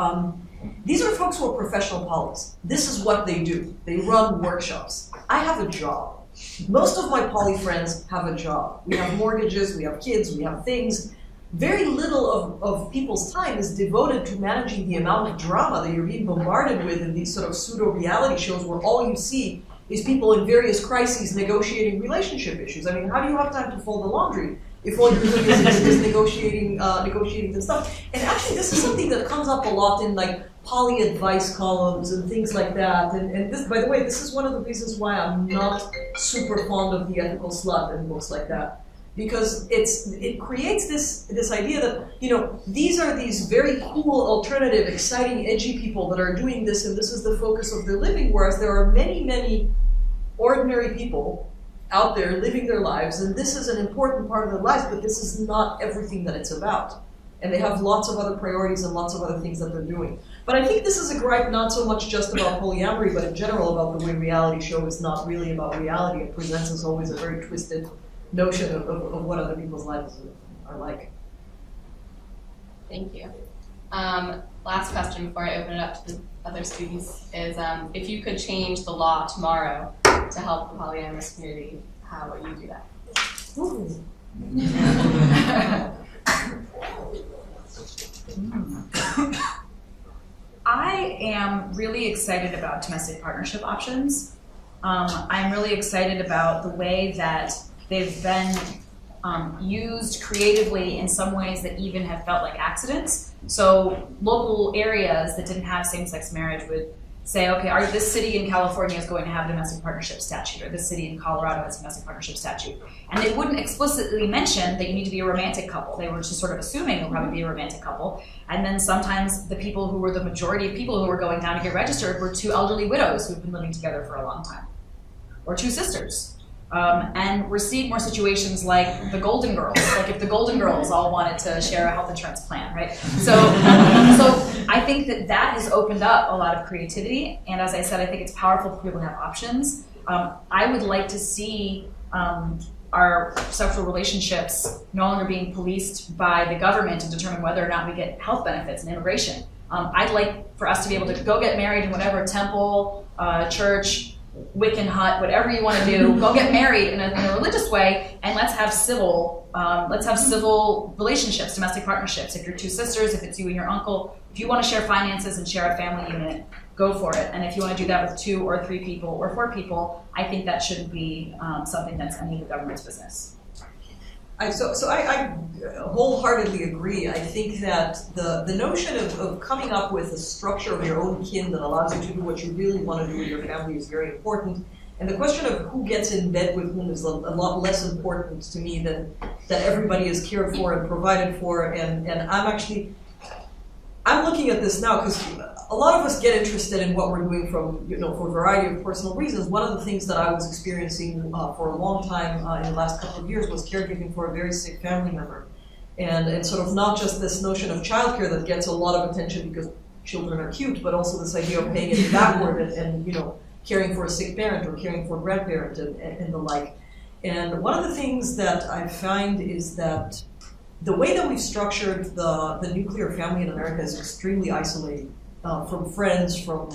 [SPEAKER 10] these are folks who are professional polys. This is what they do. They run workshops. I have a job. Most of my poly friends have a job. We have mortgages, we have kids, we have things. Very little of people's time is devoted to managing the amount of drama that you're being bombarded with in these sort of pseudo-reality shows where all you see is people in various crises negotiating relationship issues. I mean, how do you have time to fold the laundry if all you're doing is negotiating this stuff? And actually, this is something that comes up a lot in like poly advice columns and things like that. And this, by the way, this is one of the reasons why I'm not super fond of the ethical slut and books like that. Because it creates this idea that, you know, these are these very cool, alternative, exciting, edgy people that are doing this, and this is the focus of their living, whereas there are many, many ordinary people out there living their lives, and this is an important part of their lives, but this is not everything that it's about. And they have lots of other priorities and lots of other things that they're doing. But I think this is a gripe not so much just about polyamory, but in general about the way reality show is not really about reality. It presents us always a very twisted notion of what other people's lives are like.
[SPEAKER 1] Thank you. Last question before I open it up to the other students is, if you could change the law tomorrow to help the polyamorous community, how would you do that?
[SPEAKER 10] Ooh.
[SPEAKER 2] I am really excited about domestic partnership options. I'm really excited about the way that they've been used creatively in some ways that even have felt like accidents. So local areas that didn't have same-sex marriage would say, okay, this city in California is going to have a domestic partnership statute, or this city in Colorado has a domestic partnership statute. And they wouldn't explicitly mention that you need to be a romantic couple. They were just sort of assuming you'll probably be a romantic couple. And then sometimes the people who were the majority of people who were going down to get registered were 2 elderly widows who've been living together for a long time, or 2 sisters. And we're seeing more situations like the Golden Girls, like if the Golden Girls all wanted to share a health insurance plan, right? So I think that has opened up a lot of creativity, and as I said, I think it's powerful for people to have options. I would like to see our sexual relationships no longer being policed by the government to determine whether or not we get health benefits and immigration. I'd like for us to be able to go get married in whatever temple, church, Wiccan hut, whatever you want to do, go get married in a religious way, and let's have civil relationships, domestic partnerships. If you're 2 sisters, if it's you and your uncle, if you want to share finances and share a family unit, go for it. And if you want to do that with 2 or 3 people or 4 people, I think that shouldn't be something that's any of the government's business.
[SPEAKER 10] I wholeheartedly agree. I think that the notion of coming up with a structure of your own kin that allows you to do what you really want to do with your family is very important. And the question of who gets in bed with whom is a lot less important to me than that everybody is cared for and provided for. And I'm looking at this now because a lot of us get interested in what we're doing from, for a variety of personal reasons. One of the things that I was experiencing for a long time in the last couple of years was caregiving for a very sick family member. And sort of not just this notion of childcare that gets a lot of attention because children are cute, but also this idea of paying it backward and caring for a sick parent or caring for a grandparent and the like. And one of the things that I find is that the way that we've structured the nuclear family in America is extremely isolating from friends, from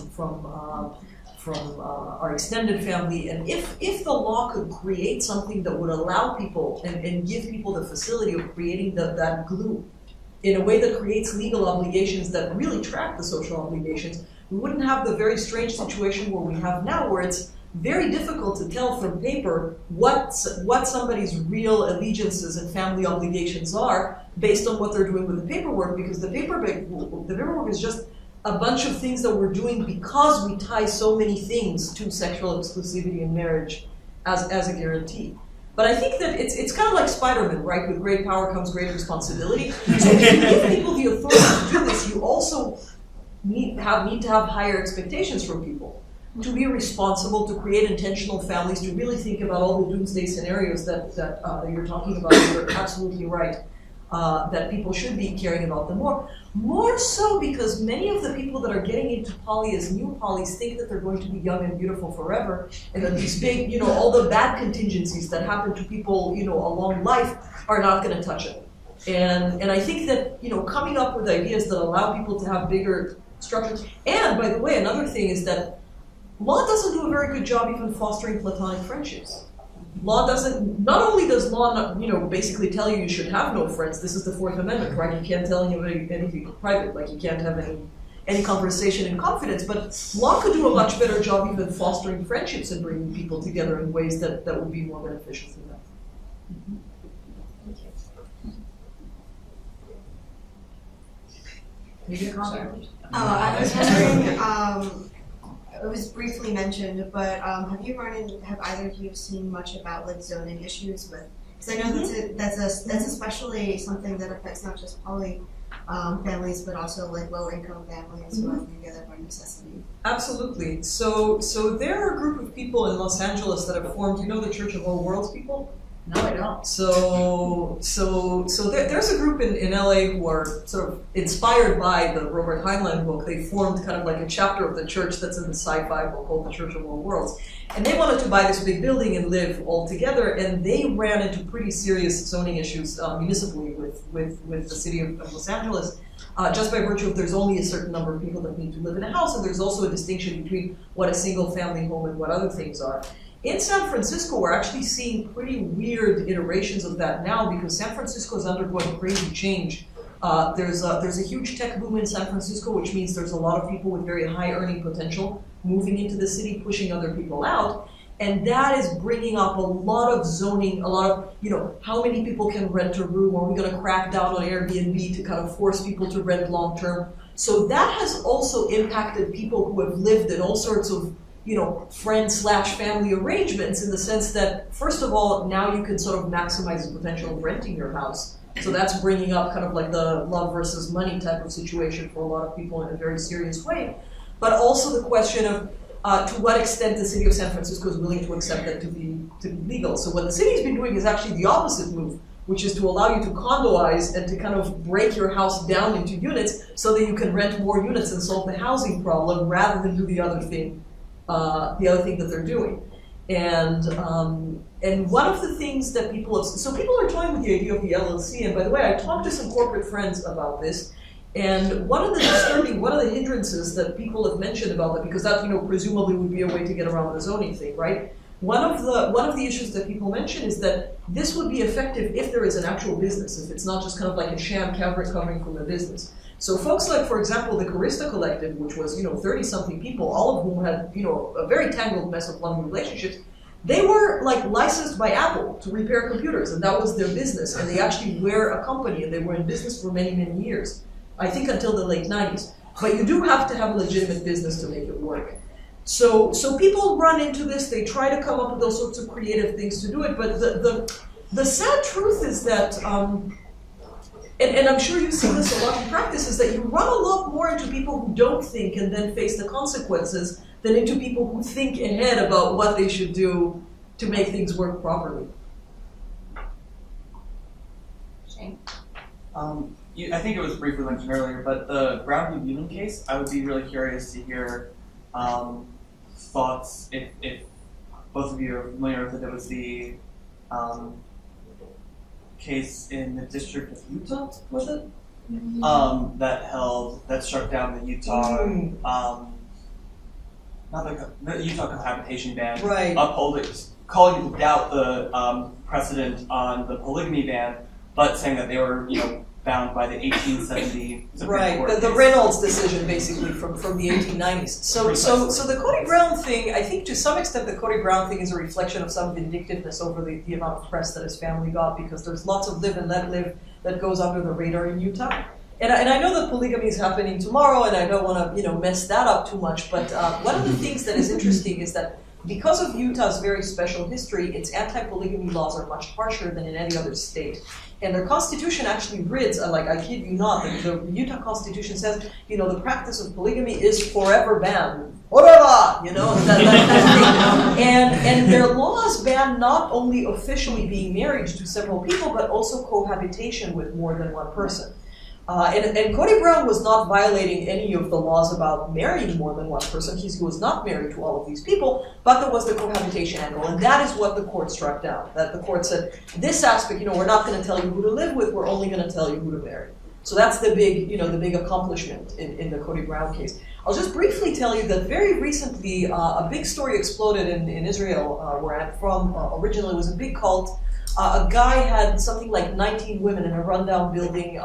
[SPEAKER 10] our extended family. And if the law could create something that would allow people and give people the facility of creating that glue in a way that creates legal obligations that really track the social obligations, we wouldn't have the very strange situation where we have now, where it's very difficult to tell from paper what somebody's real allegiances and family obligations are based on what they're doing with the paperwork, because the paperwork is just a bunch of things that we're doing because we tie so many things to sexual exclusivity in marriage as a guarantee. But I think that it's kind of like Spider-Man, right? With great power comes great responsibility. So if you give people the authority to do this, you also need to have higher expectations from people. To be responsible, to create intentional families, to really think about all the doomsday scenarios that you're talking about. You're absolutely right. That people should be caring about them more so because many of the people that are getting into poly as new polys think that they're going to be young and beautiful forever, and that these big, all the bad contingencies that happen to people, along life are not going to touch it. And I think that, coming up with ideas that allow people to have bigger structures. And by the way, another thing is that law doesn't do a very good job even fostering platonic friendships. Law doesn't, not only does law not, basically tell you should have no friends. This is the Fourth Amendment, right? You can't tell anybody anything private, like you can't have any conversation in confidence, but law could do a much better job even fostering friendships and bringing people together in ways that would be more beneficial to them.
[SPEAKER 12] I was wondering, it was briefly mentioned, but have either of you seen much about like zoning issues with? Because I know that's especially something that affects not just poly families, but also like lower income families who are together by necessity.
[SPEAKER 10] Absolutely. So there are a group of people in Los Angeles that have formed. The Church of All Worlds people?
[SPEAKER 12] No, I don't.
[SPEAKER 10] So there's a group in LA who are sort of inspired by the Robert Heinlein book. They formed kind of like a chapter of the church that's in the sci-fi book called the Church of All Worlds. And they wanted to buy this big building and live all together, and they ran into pretty serious zoning issues municipally with the city of Los Angeles. Just by virtue of there's only a certain number of people that need to live in a house, and there's also a distinction between what a single family home and what other things are. In San Francisco, we're actually seeing pretty weird iterations of that now because San Francisco is undergoing crazy change. There's a huge tech boom in San Francisco, which means there's a lot of people with very high earning potential moving into the city, pushing other people out. And that is bringing up a lot of zoning, a lot of, how many people can rent a room? Are we going to crack down on Airbnb to kind of force people to rent long term? So that has also impacted people who have lived in all sorts of friend/family arrangements, in the sense that, first of all, now you can sort of maximize the potential of renting your house. So that's bringing up kind of like the love versus money type of situation for a lot of people in a very serious way. But also the question of to what extent the city of San Francisco is willing to accept that to be legal. So what the city's been doing is actually the opposite move, which is to allow you to condoize and to kind of break your house down into units so that you can rent more units and solve the housing problem rather than do the other thing that they're doing. And one of the things that people are toying with the idea of the LLC. And by the way, I talked to some corporate friends about this. And one of the hindrances that people have mentioned about that, because that presumably would be a way to get around the zoning thing, right? One of the issues that people mention is that this would be effective if there is an actual business, if it's not just kind of like a sham covering from a business. So folks like, for example, the Carista Collective, which was 30-something people, all of whom had a very tangled mess of long relationships, they were like licensed by Apple to repair computers, and that was their business. And they actually were a company, and they were in business for many, many years. I think until the late 90s. But you do have to have a legitimate business to make it work. So people run into this, they try to come up with all sorts of creative things to do it, but the sad truth is that, and I'm sure you see this a lot in practice, is that you run a lot more into people who don't think and then face the consequences than into people who think ahead about what they should do to make things work properly.
[SPEAKER 1] Shane?
[SPEAKER 13] I think it was briefly mentioned earlier, but the Brown v. Bunin case, I would be really curious to hear thoughts, if both of you are familiar with it. It was the case in the District of Utah, was it? That struck down the Utah, the Utah cohabitation ban,
[SPEAKER 10] right.
[SPEAKER 13] calling into doubt the precedent on the polygamy ban, but saying that they were, bound by the 1870 Supreme Court
[SPEAKER 10] the Reynolds decision, basically from the 1890s. So the Cody Brown thing, I think to some extent the Cody Brown thing is a reflection of some vindictiveness over the amount of press that his family got, because there's lots of live and let live that goes under the radar in Utah. And I know that polygamy is happening tomorrow, and I don't want to mess that up too much. But one of the things that is interesting is that because of Utah's very special history, its anti-polygamy laws are much harsher than in any other state. And their constitution actually rids, I kid you not, the Utah Constitution says, the practice of polygamy is forever banned. Forever! That thing. And their laws ban not only officially being married to several people, but also cohabitation with more than one person. And Cody Brown was not violating any of the laws about marrying more than one person. He was not married to all of these people, but there was the cohabitation angle. And that is what the court struck down. That the court said, this aspect, we're not going to tell you who to live with, we're only going to tell you who to marry. So that's the big accomplishment in the Cody Brown case. I'll just briefly tell you that very recently, a big story exploded in Israel, where I'm from. Originally, it was a big cult. A guy had something like 19 women in a rundown building,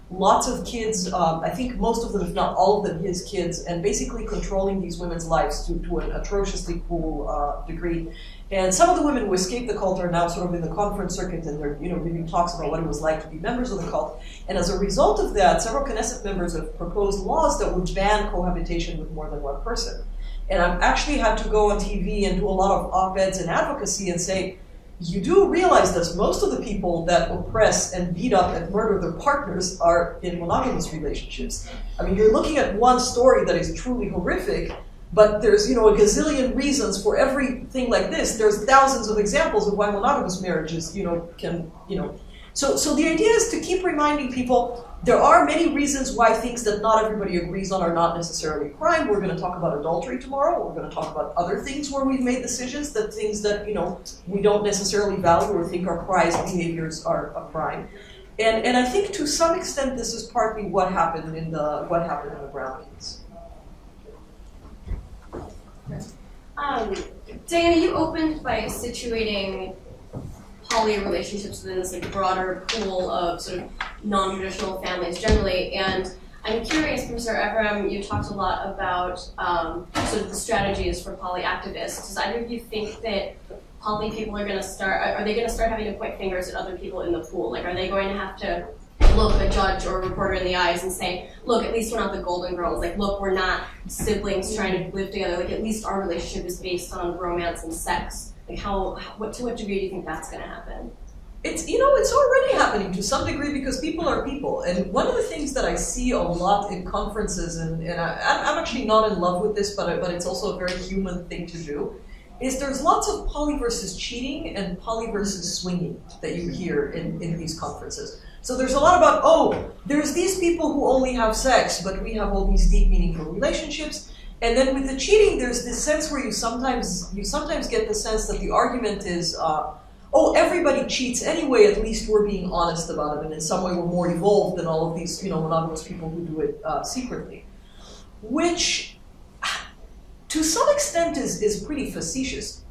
[SPEAKER 10] lots of kids, I think most of them, if not all of them, his kids, and basically controlling these women's lives to an atrociously cruel degree. And some of the women who escaped the cult are now sort of in the conference circuit, and they're giving talks about what it was like to be members of the cult. And as a result of that, several Knesset members have proposed laws that would ban cohabitation with more than one person. And I've actually had to go on TV and do a lot of op-eds and advocacy and say, you do realize that most of the people that oppress and beat up and murder their partners are in monogamous relationships. I mean, you're looking at one story that is truly horrific, but there's, a gazillion reasons for everything like this. There's thousands of examples of why monogamous marriages, can. So the idea is to keep reminding people there are many reasons why things that not everybody agrees on are not necessarily crime. We're going to talk about adultery tomorrow. We're going to talk about other things where we've made decisions that things that, we don't necessarily value or think are prized behaviors are a crime. And I think to some extent this is partly what happened in the Brown case.
[SPEAKER 14] Diana, you opened by situating poly relationships within this broader pool of sort of non-traditional families generally, and I'm curious, Professor Ephraim, you talked a lot about sort of the strategies for poly activists. Does either of you think that poly people are going to start having to point fingers at other people in the pool? Are they going to have to look a judge or a reporter in the eyes and say, look, at least we're not the Golden Girls. Look, we're not siblings trying to live together. At least our relationship is based on romance and sex. To what degree do you think that's going to happen?
[SPEAKER 10] It's already happening to some degree because people are people. And one of the things that I see a lot in conferences, and I'm actually not in love with this, but it's also a very human thing to do, is there's lots of poly versus cheating and poly versus swinging that you hear in these conferences. So there's a lot about, there's these people who only have sex, but we have all these deep, meaningful relationships. And then with the cheating, there's this sense where you sometimes get the sense that the argument is, everybody cheats anyway, at least we're being honest about it, and in some way we're more evolved than all of these, monogamous people who do it secretly. Which, to some extent, is pretty facetious.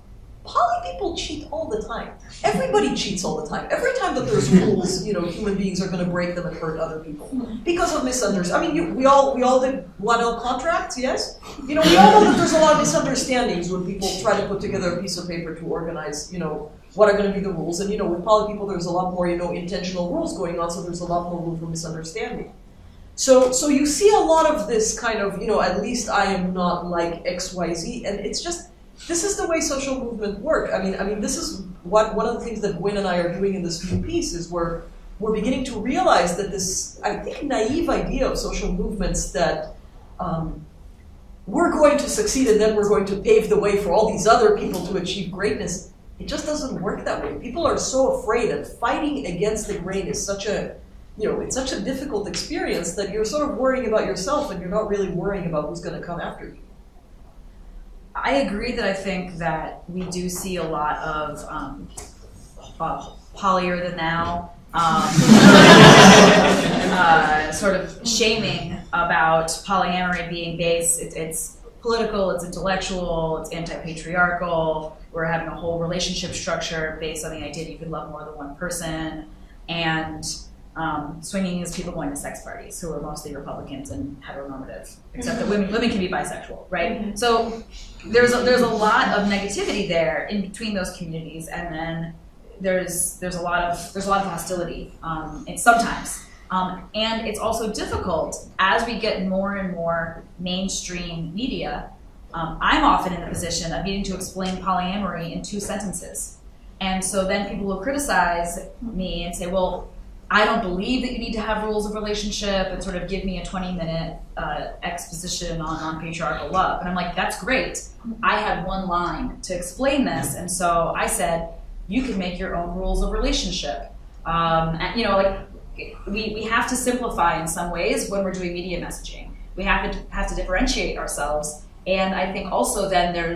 [SPEAKER 10] Poly people cheat all the time. Everybody cheats all the time. Every time that there's rules, human beings are going to break them and hurt other people because of misunderstandings. I mean, we all did 1L contracts, yes? We all know that there's a lot of misunderstandings when people try to put together a piece of paper to organize, what are going to be the rules. And, with poly people, there's a lot more, intentional rules going on, so there's a lot more room for misunderstanding. So you see a lot of this kind of, at least I am not like XYZ, and it's just, this is the way social movements work. I mean, this is one of the things that Gwen and I are doing in this new piece is we're beginning to realize that this, I think, naive idea of social movements that we're going to succeed and then we're going to pave the way for all these other people to achieve greatness, it just doesn't work that way. People are so afraid, and fighting against the grain is such a it's such a difficult experience that you're sort of worrying about yourself and you're not really worrying about who's going to come after you.
[SPEAKER 11] I agree that I think that we do see a lot of holier than thou sort of shaming about polyamory being based. It's political, it's intellectual, it's anti-patriarchal. We're having a whole relationship structure based on the idea that you can love more than one person. And swinging is people going to sex parties who are mostly Republicans and heteronormative, except that women can be bisexual, right? Mm-hmm. So there's a lot of negativity there in between those communities, and then there's a lot of hostility. And sometimes, and it's also difficult as we get more and more mainstream media. I'm often in the position of needing to explain polyamory in 2 sentences, and so then people will criticize me and say, well, I don't believe that you need to have rules of relationship, and sort of give me a 20-minute exposition on patriarchal love. And I'm like, that's great. I had 1 line to explain this, and so I said, you can make your own rules of relationship. And, we have to simplify in some ways when we're doing media messaging. We have to differentiate ourselves, and I think also then there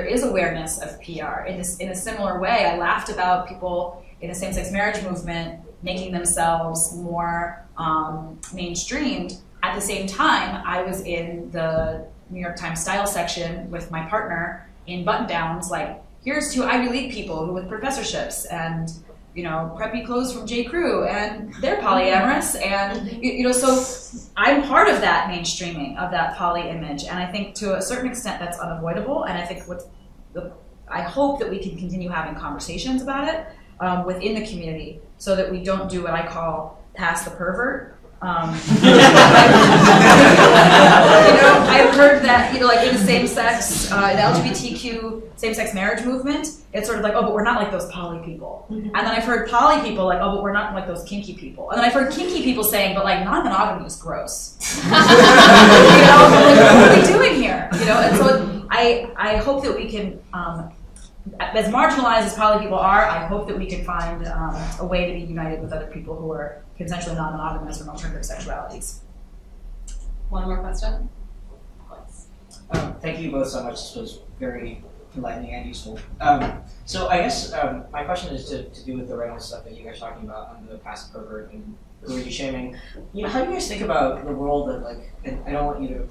[SPEAKER 11] is awareness of PR. In a similar way, I laughed about people in the same-sex marriage movement making themselves more mainstreamed. At the same time, I was in the New York Times style section with my partner in button-downs, like, here's 2 Ivy League people who with professorships and, preppy clothes from J. Crew, and they're polyamorous, and, so I'm part of that mainstreaming of that poly image, and I think to a certain extent that's unavoidable, and I think I hope that we can continue having conversations about it within the community, so that we don't do what I call pass the pervert. I've heard that, like in the same-sex, the LGBTQ same-sex marriage movement, it's sort of like, oh, but we're not like those poly people. Mm-hmm. And then I've heard poly people like, oh, but we're not like those kinky people. And then I've heard kinky people saying, but like non-monogamy is gross. Like, what are we doing here? And so I hope that we can, as marginalized as poly people are, I hope that we can find a way to be united with other people who are consensually non-monogamous or alternative sexualities.
[SPEAKER 1] One more question?
[SPEAKER 15] Thank you both so much. This was very enlightening and useful. So I guess my question is to do with the rental stuff that you guys are talking about on the passive pervert and community shaming. How do you guys think about the role that, like, and I don't want you to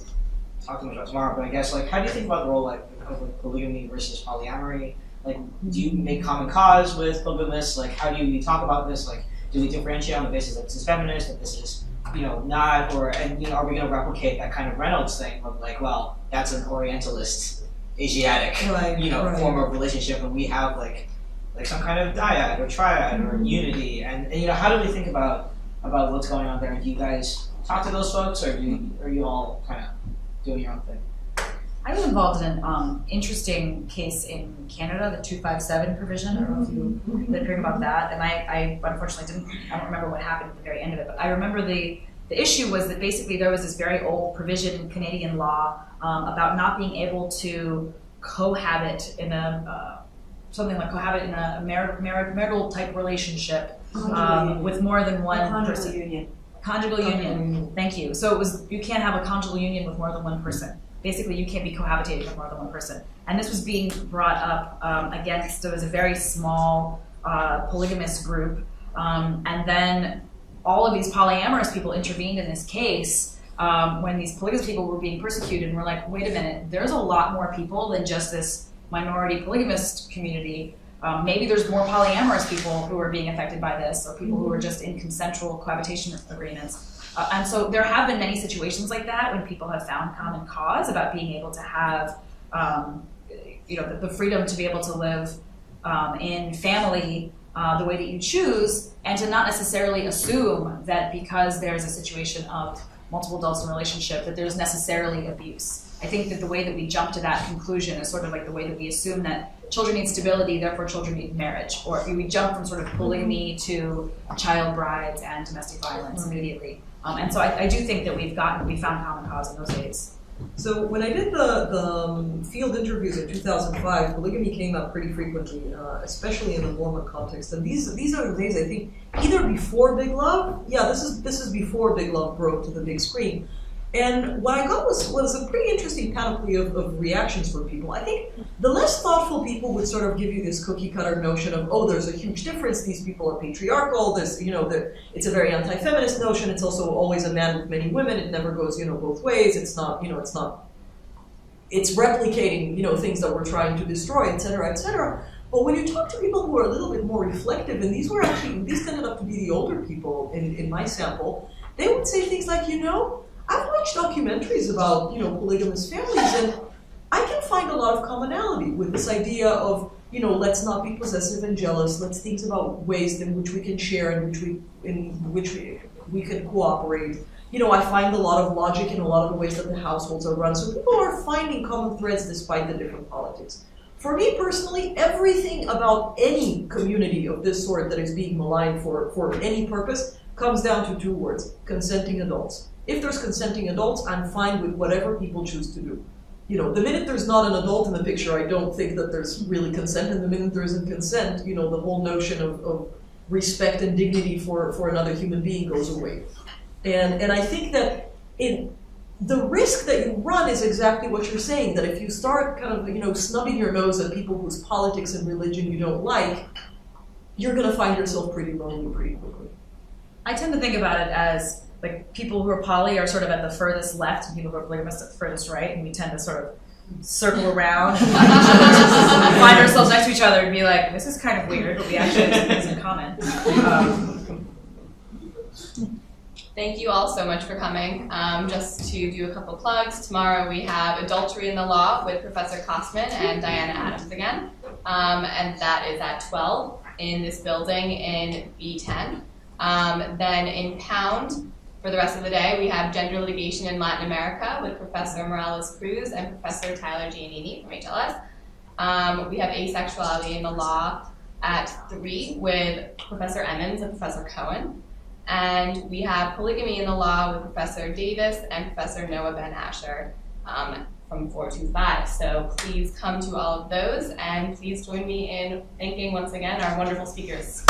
[SPEAKER 15] talk too much about tomorrow, but I guess, like, how do you think about the role of polygamy versus polyamory? Like, do you make common cause with polygamists? Like, how do we talk about this? Like, do we differentiate on the basis that this is feminist, that this is, not, or, and, are we going to replicate that kind of Reynolds thing of like, well, that's an Orientalist, Asiatic, form of relationship, and we have like some kind of dyad or triad or unity, and how do we think about what's going on there? Do you guys talk to those folks, or are you all kind of doing your own thing?
[SPEAKER 11] I was involved in an interesting case in Canada, the 257 provision. I don't know if you've been hearing about that. And I unfortunately I don't remember what happened at the very end of it, but I remember the issue was that basically there was this very old provision in Canadian law about not being able to cohabit in something like cohabit in a marital type relationship with more than one person. Conjugal union. Thank you. So you can't have a conjugal union with more than one person. Basically, you can't be cohabitating with more than one person. And this was being brought up against, it was a very small polygamous group. And then all of these polyamorous people intervened in this case when these polygamous people were being persecuted, and we're like, wait a minute, there's a lot more people than just this minority polygamist community. Maybe there's more polyamorous people who are being affected by this, or people who are just in consensual cohabitation agreements. And so there have been many situations like that when people have found common cause about being able to have, the freedom to be able to live in family the way that you choose, and to not necessarily assume that because there's a situation of multiple adults in a relationship that there's necessarily abuse. I think that the way that we jump to that conclusion is sort of like the way that we assume that children need stability, therefore children need marriage. Or we jump from sort of polygamy to child brides and domestic violence immediately. And so I do think that we found common cause in those days.
[SPEAKER 10] So when I did the field interviews in 2005, polygamy came up pretty frequently, especially in the Mormon context. And these are the days, I think, either before Big Love. Yeah, this is before Big Love broke to the big screen. And what I got was a pretty interesting panoply of reactions from people. I think the less thoughtful people would sort of give you this cookie cutter notion of, oh, there's a huge difference. These people are patriarchal. There's, it's a very anti-feminist notion. It's also always a man with many women. It never goes, both ways. It's not, it's replicating, things that we're trying to destroy, et cetera, et cetera. But when you talk to people who are a little bit more reflective, and these tended up to be the older people in my sample, they would say things like, I've watched documentaries about, polygamous families, and I can find a lot of commonality with this idea of, let's not be possessive and jealous. Let's think about ways in which we can share, in which we can cooperate. I find a lot of logic in a lot of the ways that the households are run. So people are finding common threads despite the different politics. For me personally, everything about any community of this sort that is being maligned for any purpose comes down to two words: consenting adults. If there's consenting adults, I'm fine with whatever people choose to do. The minute there's not an adult in the picture, I don't think that there's really consent. And the minute there isn't consent, the whole notion of respect and dignity for another human being goes away. And I think that the risk that you run is exactly what you're saying, that if you start kind of, snubbing your nose at people whose politics and religion you don't like, you're going to find yourself pretty lonely pretty quickly.
[SPEAKER 11] I tend to think about it as like people who are poly are sort of at the furthest left and people who are polygamous at the furthest right, and we tend to sort of circle around and find ourselves next to each other and be like, this is kind of weird, but we actually have some things in common.
[SPEAKER 1] Thank you all so much for coming. Just to do a couple plugs, tomorrow we have Adultery in the Law with Professor Kosman and Diana Adams again, and that is at 12 in this building in B10. Then in Pound, for the rest of the day, we have Gender Litigation in Latin America with Professor Morales Cruz and Professor Tyler Giannini from HLS. We have Asexuality in the Law at 3 with Professor Emmons and Professor Cohen. And we have Polygamy in the Law with Professor Davis and Professor Noah Ben Asher from 4 to 5. So please come to all of those, and please join me in thanking once again our wonderful speakers.